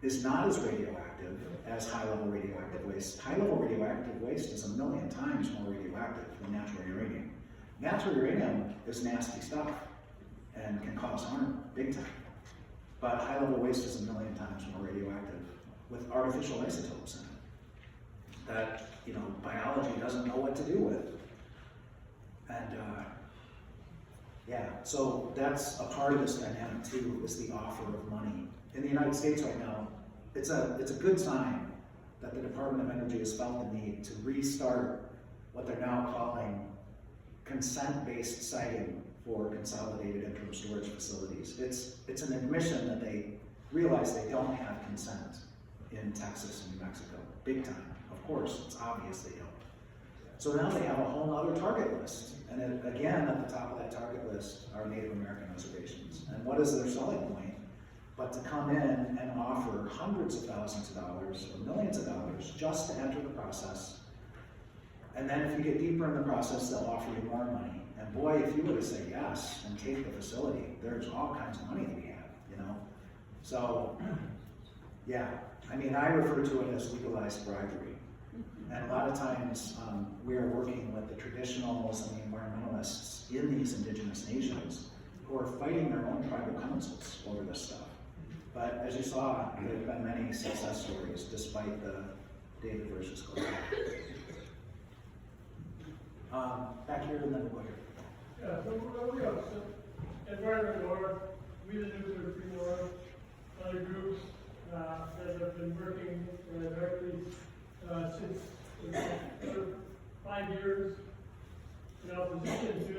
is not as radioactive as high-level radioactive waste. High-level radioactive waste is 1 million times more radioactive than natural uranium. Natural uranium is nasty stuff and can cause harm big time. But high-level waste is 1 million times more radioactive with artificial isotopes in it that, biology doesn't know what to do with. And so that's a part of this dynamic too, is the offer of money. In the United States right now, it's a good sign that the Department of Energy has felt the need to restart what they're now calling consent-based siting for consolidated interim storage facilities. It's an admission that they realize they don't have consent in Texas and New Mexico, big time. Of course, it's obvious they don't. So now they have a whole other target list. And then, again, at the top of that target list are Native American reservations. And what is their selling point? But to come in and offer hundreds of thousands of dollars or millions of dollars just to enter the process. And then if you get deeper in the process, they'll offer you more money. And boy, if you were to say yes and take the facility, there's all kinds of money to be had, So, yeah, I refer to it as legalized bribery. And a lot of times we're working with the traditionals and the environmentalists in these indigenous nations who are fighting their own tribal councils over this stuff. But as you saw, there have been many success stories despite the David versus Goliath. Back here and then we'll go here. Yeah, so we have Environment North, We the Nuclear Free North, other groups that have been working directly since 5 years in opposition to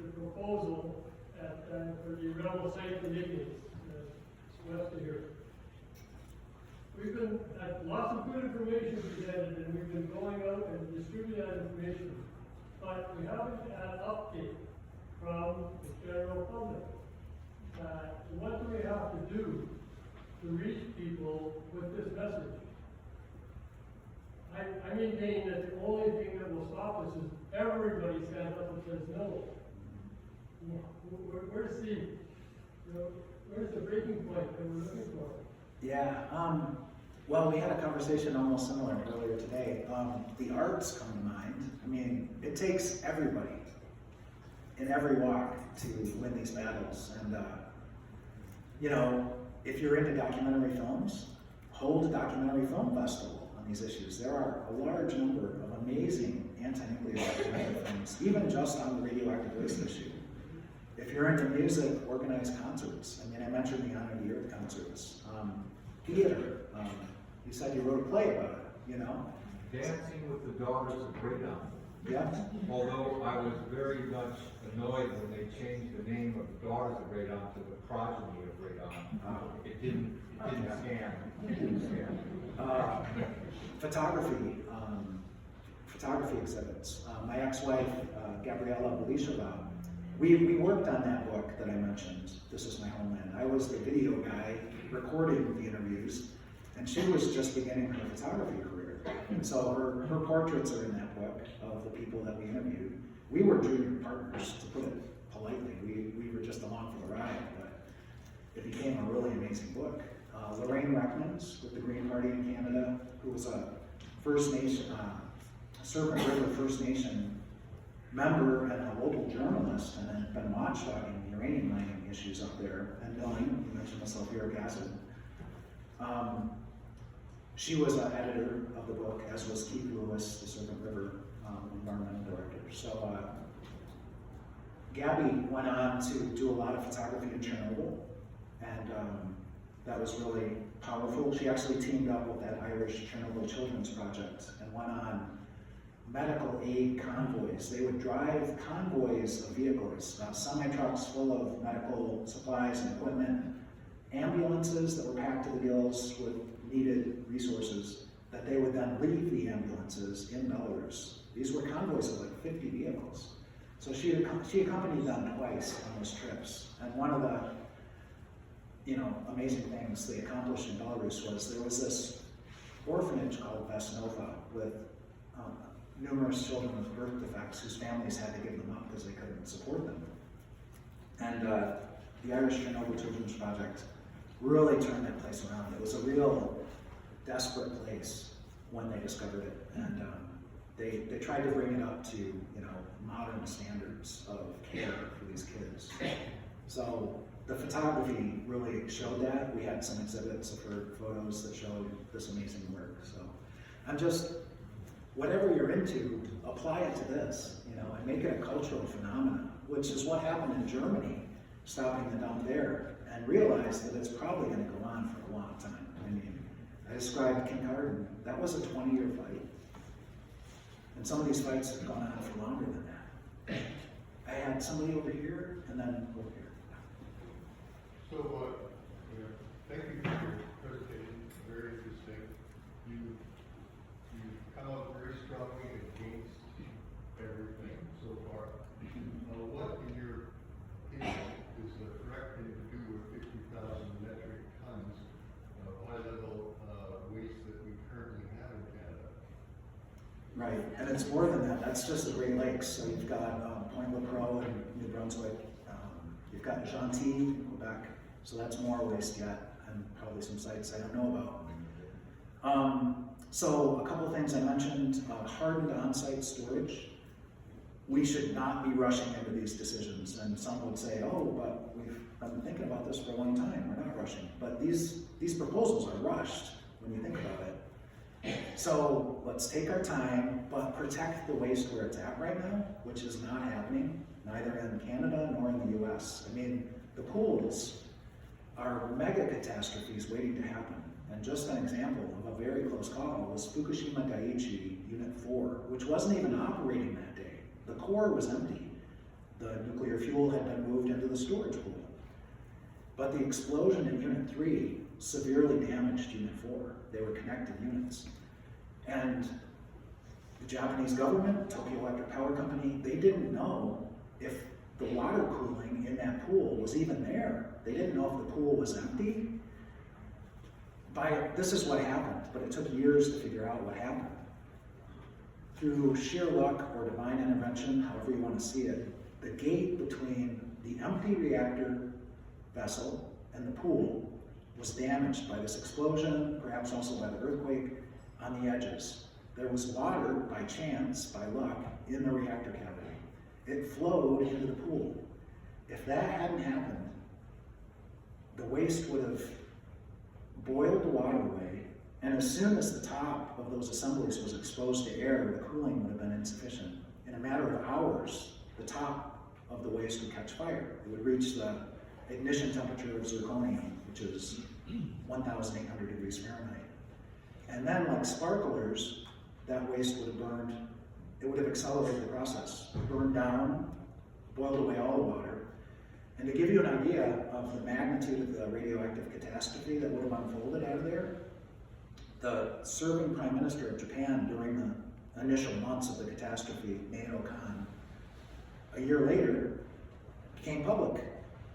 the proposal for the rebel site in Indians. been lots of good information presented, and we've been going out and distributing that information, but we haven't had update from the general public. What do we have to do to reach people with this message? I maintain that the only thing that will stop us is everybody stand up and says no. Where's the breaking point that we're looking for? Yeah, well, we had a conversation almost similar earlier today. The arts come to mind. I mean, it takes everybody in every walk to win these battles. And, you know, if you're into documentary films, hold a documentary film festival on these issues. There are a large number of amazing anti-nuclear documentary films, even just on the radioactive waste issue. If you're into music, organize concerts. I mean, I mentioned the Honor the Earth concerts. Theater. You said you wrote a play about it, you know? Dancing with the Daughters of Radon. Yeah. Although I was very much annoyed when they changed the name of the Daughters of Radon to the Progeny of Radon. It didn't scan. Photography exhibits. My ex-wife, Gabriella Belisheva, we worked on that book that I mentioned, This Is My Homeland. I was the video guy recording the interviews, and she was just beginning her photography career. And so her portraits are in that book of the people that we interviewed. We were junior partners, to put it politely. We were just along for the ride, but it became a really amazing book. Lorraine Reckmans with the Green Party in Canada, who was a First Nation, Serpent River First Nation member and a local journalist, and then been watchdogging the uranium mining issues up there, and knowing, you mentioned the sulfuric acid. She was an editor of the book, as was Keith Lewis, the Serpent River environmental director. So Gabby went on to do a lot of photography in Chernobyl, and that was really powerful. She actually teamed up with that Irish Chernobyl Children's Project and went on medical aid convoys. They would drive convoys of vehicles, semi-trucks full of medical supplies and equipment, ambulances that were packed to the gills with needed resources, that they would then leave the ambulances in Belarus. These were convoys of like 50 vehicles. So she accompanied them twice on those trips. And one of the amazing things they accomplished in Belarus was there was this orphanage called Vesnova with numerous children with birth defects whose families had to give them up because they couldn't support them. And the Irish Chernobyl Children's Project really turned that place around. It was a real desperate place when they discovered it, and they tried to bring it up to modern standards of care for these kids. So the photography really showed that. We had some exhibits of her photos that showed this amazing work. So I'm just, whatever you're into, apply it to this, and make it a cultural phenomenon, which is what happened in Germany, stopping the dump there, and realize that it's probably going to go on for a long time. I mean, I described Kincardine. That was a 20-year fight. And some of these fights have gone on for longer than that. I had somebody over here, and then over here. So, thank you for your presentation, very interesting. You come out very strongly against everything so far. What, in your opinion, is the correct thing to do with 50,000 metric tons of high-level waste that we currently have in Canada? Right, and it's more than that. That's just the Great Lakes. So you've got Point Lepreau in New Brunswick. You've got Gentil in Quebec. So that's more waste yet, and probably some sites I don't know about. So a couple of things I mentioned, hardened on-site storage. We should not be rushing into these decisions. And some would say, oh, but we've been thinking about this for a long time. We're not rushing. But these proposals are rushed when you think about it. So let's take our time, but protect the waste where it's at right now, which is not happening, neither in Canada nor in the US. I mean, the pools are mega catastrophes waiting to happen. And just an example of a very close call was Fukushima Daiichi Unit 4, which wasn't even operating that day. The core was empty. The nuclear fuel had been moved into the storage pool. But the explosion in Unit 3 severely damaged Unit 4. They were connected units. And the Japanese government, Tokyo Electric Power Company, they didn't know if the water cooling in that pool was even there. They didn't know if the pool was empty. This is what happened, but it took years to figure out what happened. Through sheer luck or divine intervention, however you want to see it, the gate between the empty reactor vessel and the pool was damaged by this explosion, perhaps also by the earthquake, on the edges. There was water, by chance, by luck, in the reactor cavity. It flowed into the pool. If that hadn't happened, the waste would have boiled the water away, and as soon as the top of those assemblies was exposed to air, the cooling would have been insufficient. In a matter of hours, the top of the waste would catch fire. It would reach the ignition temperature of zirconium, which is 1,800 degrees Fahrenheit. And then, like sparklers, that waste would have burned. It would have accelerated the process. It burned down, boiled away all the water. And to give you an idea of the magnitude of the radioactive catastrophe that would have unfolded out of there, the serving Prime Minister of Japan during the initial months of the catastrophe, Naoto Kan, a year later, came public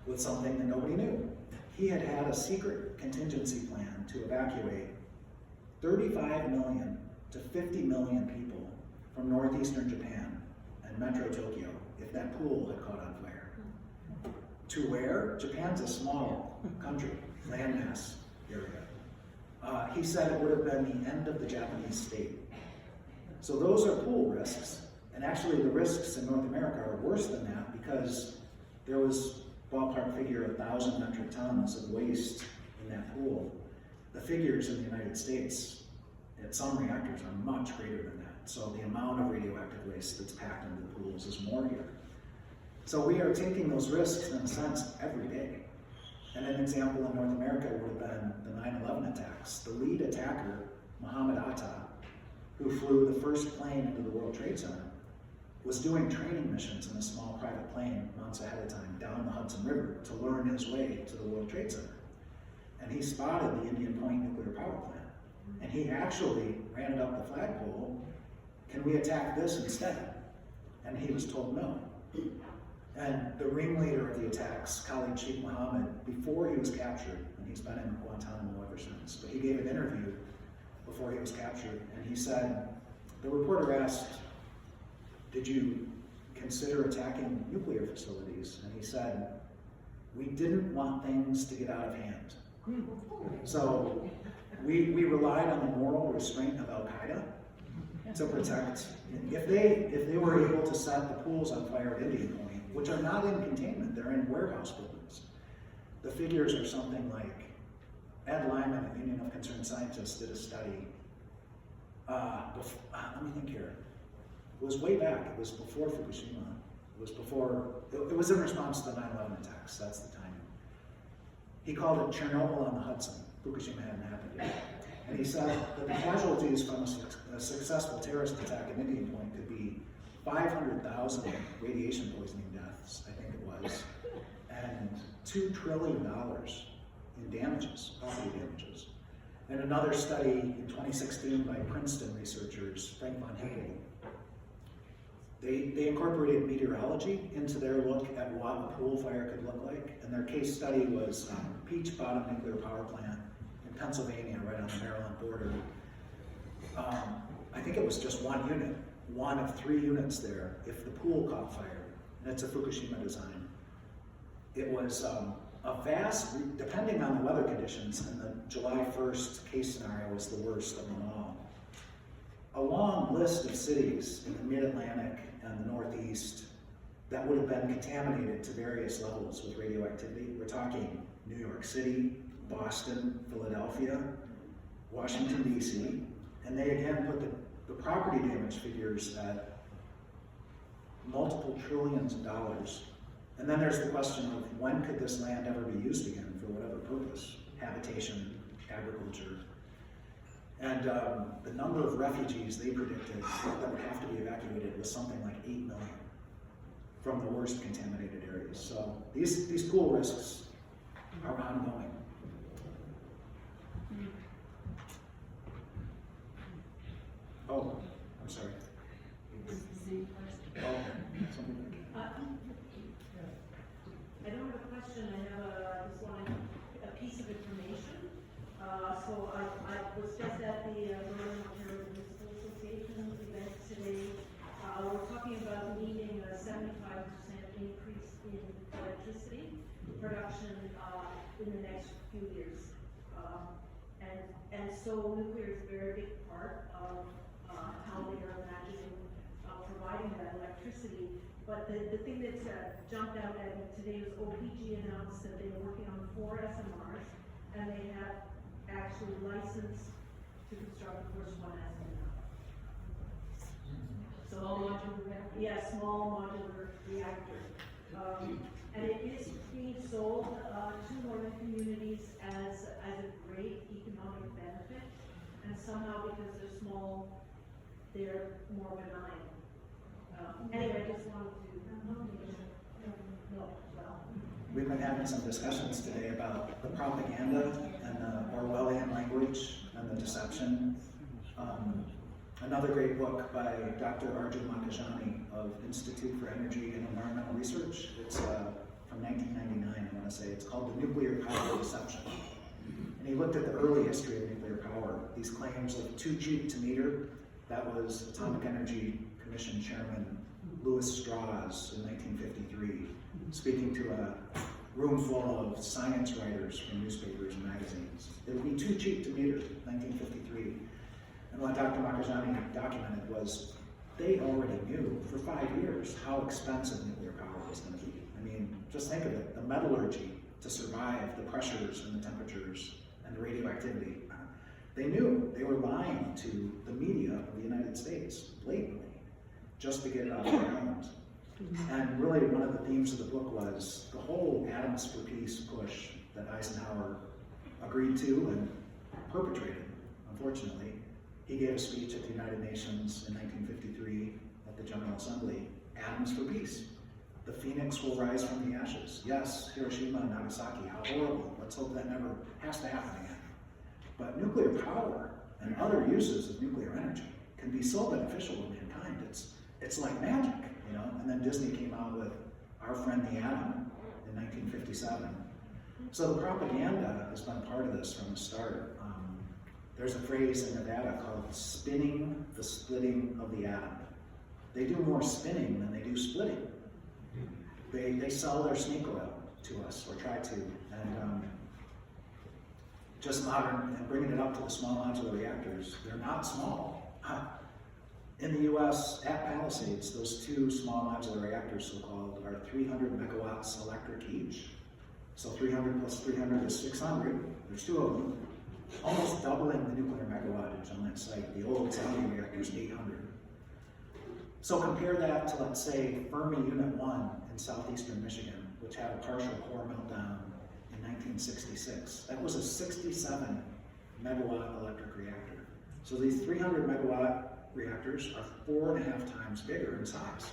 with something that nobody knew. He had had a secret contingency plan to evacuate 35 million to 50 million people from northeastern Japan and Metro Tokyo if that pool had caught on fire. To where? Japan's a small country, landmass area. He said it would have been the end of the Japanese state. So those are pool risks, and actually the risks in North America are worse than that because there was ballpark figure 1,000 metric tons of waste in that pool. The figures in the United States at some reactors are much greater than that. So the amount of radioactive waste that's packed into the pools is more here. So we are taking those risks in a sense every day. And an example in North America would have been the 9/11 attacks. The lead attacker, Mohammed Atta, who flew the first plane into the World Trade Center, was doing training missions in a small private plane months ahead of time down the Hudson River to learn his way to the World Trade Center. And he spotted the Indian Point nuclear power plant. And he actually ran it up the flagpole. Can we attack this instead? And he was told no. And the ringleader of the attacks, Khalid Sheikh Mohammed, before he was captured, and he's been in Guantanamo ever since, but he gave an interview before he was captured, and he said, the reporter asked, did you consider attacking nuclear facilities? And he said, we didn't want things to get out of hand. So we relied on the moral restraint of Al-Qaeda to protect. If they were able to set the pools on fire at Indian Point, which are not in containment, they're in warehouse buildings. The figures are something like, Ed Lyman at Union of Concerned Scientists did a study, let me think here. It was way back, it was before Fukushima. It was in response to the 9/11 attacks, that's the timing. He called it Chernobyl on the Hudson. Fukushima hadn't happened yet. And he said that the casualties from a successful terrorist attack at Indian Point could be 500,000 radiation poisoning deaths, I think it was, and $2 trillion in damages, property damages. And another study in 2016 by Princeton researchers, Frank von Hippel, they incorporated meteorology into their look at what a pool fire could look like, and their case study was Peach Bottom Nuclear Power Plant in Pennsylvania, right on the Maryland border. I think it was just one unit, one of 3 units there, if the pool caught fire, and it's a Fukushima design. It was a vast, depending on the weather conditions, and the July 1st case scenario was the worst of them all. A long list of cities in the mid-Atlantic and the Northeast that would have been contaminated to various levels with radioactivity. We're talking New York City, Boston, Philadelphia, Washington, D.C., and they again put the property damage figures at multiple trillions of dollars. And then there's the question of when could this land ever be used again for whatever purpose, habitation, agriculture. And the number of refugees they predicted that would have to be evacuated was something like 8 million from the worst contaminated areas. So these pool risks are ongoing. Oh, I'm sorry. Oh, something. I don't have a question, I have just wanted a piece of information. So I was just at the Northern Ontario Municipal Association event today. We're talking about needing a 75% increase in electricity production in the next few years. And so nuclear is a very big part of how they are imagining providing that electricity. But the thing that jumped out at me today was OPG announced that they were working on 4 SMRs, and they have actually licensed to construct the first one as of now. Small modular reactor? Yeah, small modular reactor. And it is being sold to northern communities as a great economic benefit, and somehow because they're small, they're more benign. Anyway, I just wanted to know, well. We've been having some discussions today about the propaganda and the Orwellian language and the deception. Another great book by Dr. Arjun Makajani of Institute for Energy and Environmental Research. It's from 1999, I want to say. It's called The Nuclear Power Deception. And he looked at the early history of nuclear power. These claims of too cheap to meter, that was Atomic Energy Commission Chairman Louis Strauss in 1953, speaking to a room full of science writers from newspapers and magazines. It would be too cheap to meter, 1953. And what Dr. Makajani documented was they already knew for 5 years how expensive nuclear power was going to be. I mean, just think of it, the metallurgy to survive the pressures and the temperatures and the radioactivity. They knew they were lying to the media of the United States blatantly just to get it off the ground. And really one of the themes of the book was the whole Atoms for Peace push that Eisenhower agreed to and perpetrated, unfortunately. He gave a speech at the United Nations in 1953 at the General Assembly, Atoms for Peace. The phoenix will rise from the ashes. Yes, Hiroshima and Nagasaki, how horrible. Let's hope that never has to happen again. But nuclear power and other uses of nuclear energy can be so beneficial to mankind. It's like magic, you know? And then Disney came out with Our Friend the Atom in 1957. So the propaganda has been part of this from the start. There's a phrase in Nevada called spinning the splitting of the atom. They do more spinning than they do splitting. They sell their snake oil to us, or try to, and just modern, and bringing it up to the small modular reactors, they're not small. In the US, at Palisades, those 2 small modular reactors, so-called, are 300 megawatts electric each. So 300 plus 300 is 600, there's 2 of them. Almost doubling the nuclear megawattage on that site. The old Italian reactor is 800. So compare that to, let's say, Fermi Unit 1 in southeastern Michigan, which had a partial core meltdown in 1966. That was a 67 megawatt electric reactor. So these 300 megawatt reactors are 4.5 times bigger in size.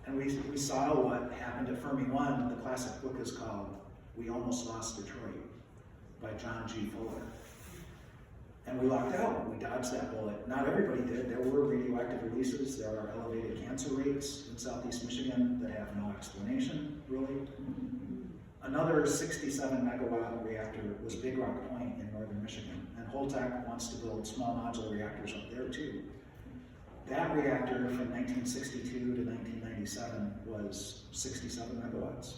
And we saw what happened at Fermi 1. The classic book is called We Almost Lost Detroit by John G. Fuller. And we lucked out, we dodged that bullet. Not everybody did. There were radioactive releases. There are elevated cancer rates in southeast Michigan that have no explanation, really. Another 67 megawatt reactor was Big Rock Point in northern Michigan. And Holtec wants to build small modular reactors up there too. That reactor from 1962 to 1997 was 67 megawatts.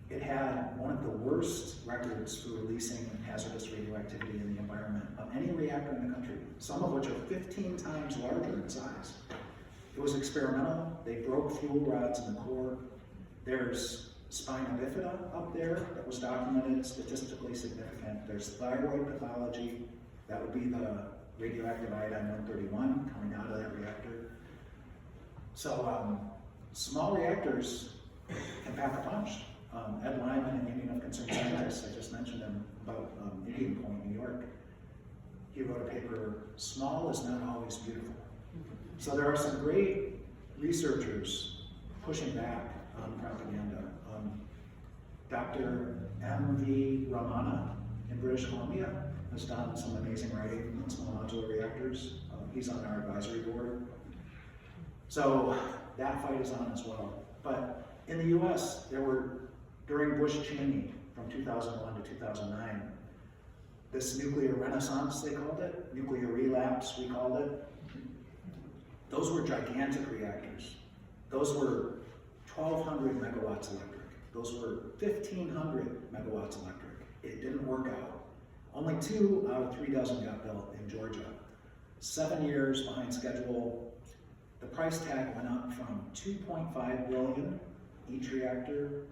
It had one of the worst records for releasing hazardous radioactivity in the environment of any reactor in the country, some of which are 15 times larger in size. It was experimental. They broke fuel rods in the core. There's spina bifida up there that was documented, statistically significant. There's thyroid pathology. That would be the radioactive iodine-131 coming out of that reactor. So small reactors can pack a punch. Ed Lyman, an Union of Concerned Scientists, I just mentioned him about Indian Point, New York. He wrote a paper, Small is Not Always Beautiful. So there are some great researchers pushing back on propaganda. Dr. M.V. Ramana in British Columbia has done some amazing writing on small modular reactors. He's on our advisory board. So that fight is on as well. But in the US, there were, during Bush-Cheney from 2001 to 2009, this nuclear renaissance, they called it, nuclear relapse, we called it. Those were gigantic reactors. Those were 1,200 megawatts electric. Those were 1,500 megawatts electric. It didn't work out. Only 2 out of 3 dozen got built in Georgia. 7 years behind schedule. The price tag went up from $2.5 billion each reactor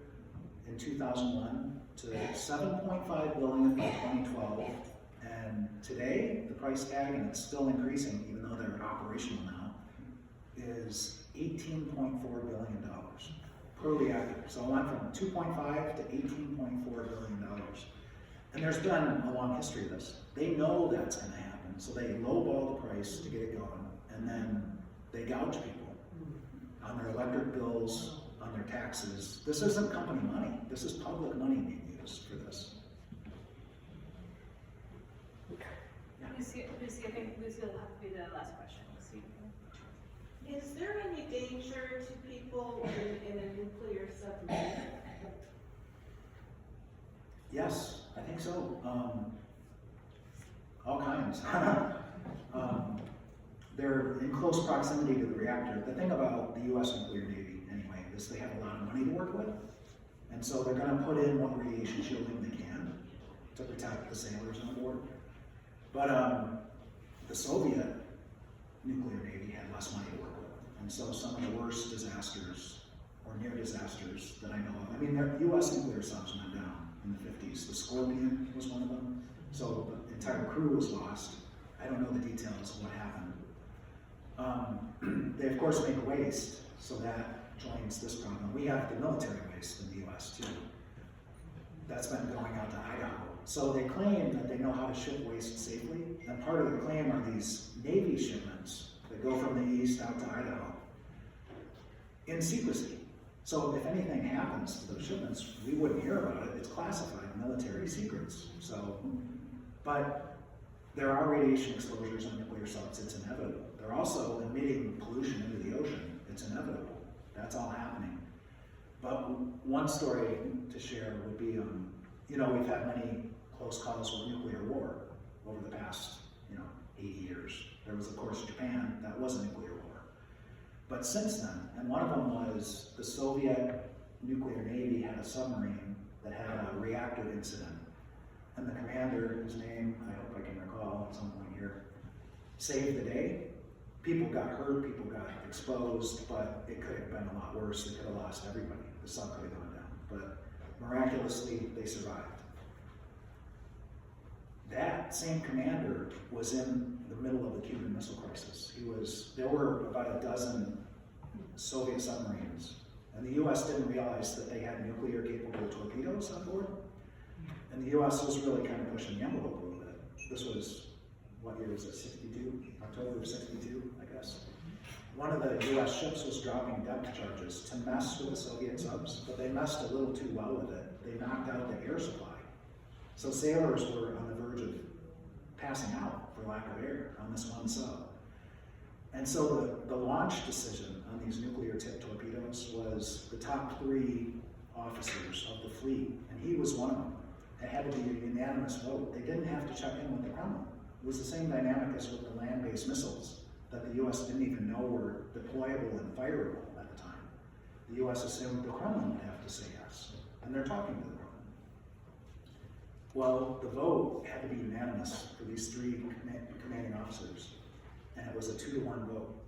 in 2001 to $7.5 billion by 2012. And today, the price tag, and it's still increasing even though they're operational now, is $18.4 billion per reactor. So it went from 2.5 to $18.4 billion. And there's been a long history of this. They know that's going to happen, so they lowball the price to get it going, and then they gouge people on their electric bills, on their taxes. This isn't company money. This is public money being used for this. Lucy, I think Lucy will have to be the last question. Lucy. Is there any danger to people in a nuclear submarine? Yes, I think so. All kinds. They're in close proximity to the reactor. The thing about the U.S. nuclear Navy, anyway, is they have a lot of money to work with. And so they're going to put in what radiation shielding they can to protect the sailors on board. But the Soviet nuclear Navy had less money to work with. And so some of the worst disasters, or near disasters that I know of, I mean, their U.S. nuclear subs went down in the 50s. The Scorpion was one of them. So the entire crew was lost. I don't know the details of what happened. They of course make waste, so that joins this problem. We have the military waste in the US too. That's been going out to Idaho. So they claim that they know how to ship waste safely, and part of the claim are these Navy shipments that go from the east out to Idaho in secrecy. So if anything happens to those shipments, we wouldn't hear about it. It's classified military secrets. So, but there are radiation exposures on nuclear subs. It's inevitable. They're also emitting pollution into the ocean. It's inevitable. That's all happening. But one story to share would be, you know, we've had many close calls with nuclear war over the past, 80 years. There was, of course, Japan. That was a nuclear war. But since then, and one of them was the Soviet nuclear Navy had a submarine that had a reactor incident. And the commander, whose name I hope I can recall at some point here, saved the day. People got hurt, people got exposed, but it could have been a lot worse. They could have lost everybody. The sub could have gone down. But miraculously, they survived. That same commander was in the middle of the Cuban Missile Crisis. There were about a dozen Soviet submarines, and the US didn't realize that they had nuclear capable torpedoes on board. And the US was really kind of pushing the envelope a little bit. This was, what year was it, 62? October of 62, I guess. One of the US ships was dropping depth charges to mess with the Soviet subs, but they messed a little too well with it. They knocked out the air supply. So sailors were on the verge of passing out for lack of air on this one sub. And so the launch decision on these nuclear tipped torpedoes was the top 3 officers of the fleet, and he was one of them. It had to be a unanimous vote. They didn't have to check in with the Kremlin. It was the same dynamic as with the land-based missiles that the US didn't even know were deployable and fireable at the time. The US assumed the Kremlin would have to say yes, and they're talking to the Kremlin. Well, the vote had to be unanimous for these 3 commanding officers, and it was a 2-to-1 vote.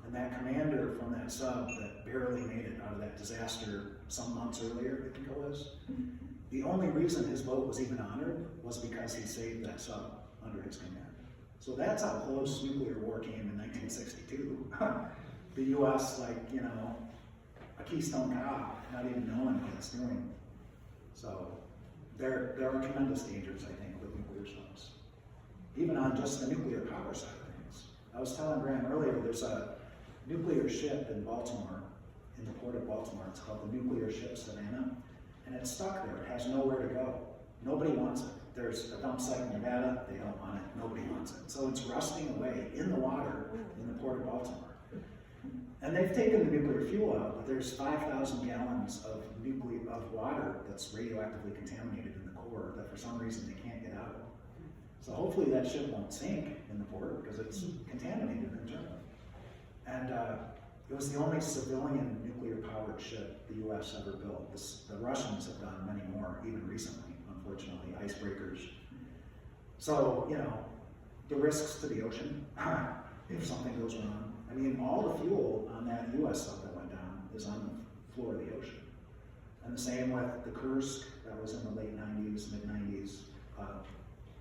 And that commander from that sub that barely made it out of that disaster some months earlier, I think it was, the only reason his vote was even honored was because he saved that sub under his command. So that's how close nuclear war came in 1962. The US, a Keystone Cop, not even knowing what it's doing. So there are tremendous dangers, I think, with nuclear subs. Even on just the nuclear power side of things. I was telling Graham earlier, there's a nuclear ship in Baltimore, in the port of Baltimore. It's called the Nuclear Ship Savannah. and it's stuck there. It has nowhere to go. Nobody wants it. There's a dump site in Nevada, they don't want it, nobody wants it. So it's rusting away in the water in the Port of Baltimore. And they've taken the nuclear fuel out, but there's 5,000 gallons of water that's radioactively contaminated in the core that for some reason they can't get out. So hopefully that ship won't sink in the port because it's contaminated internally. And it was the only civilian nuclear powered ship the US ever built. The Russians have done many more, even recently, unfortunately, icebreakers. So, you know, the risks to the ocean, if something goes wrong. I mean, all the fuel on that US stuff that went down is on the floor of the ocean. And the same with the Kursk, that was in the late 90s, mid 90s,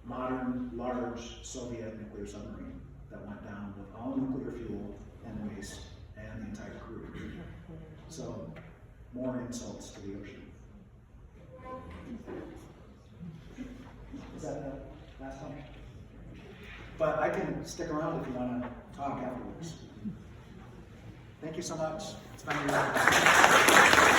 modern, large Soviet nuclear submarine that went down with all nuclear fuel and waste and the entire crew. So, more insults to the ocean. Is that the last one? But I can stick around if you want to talk afterwards. Thank you so much. It's been a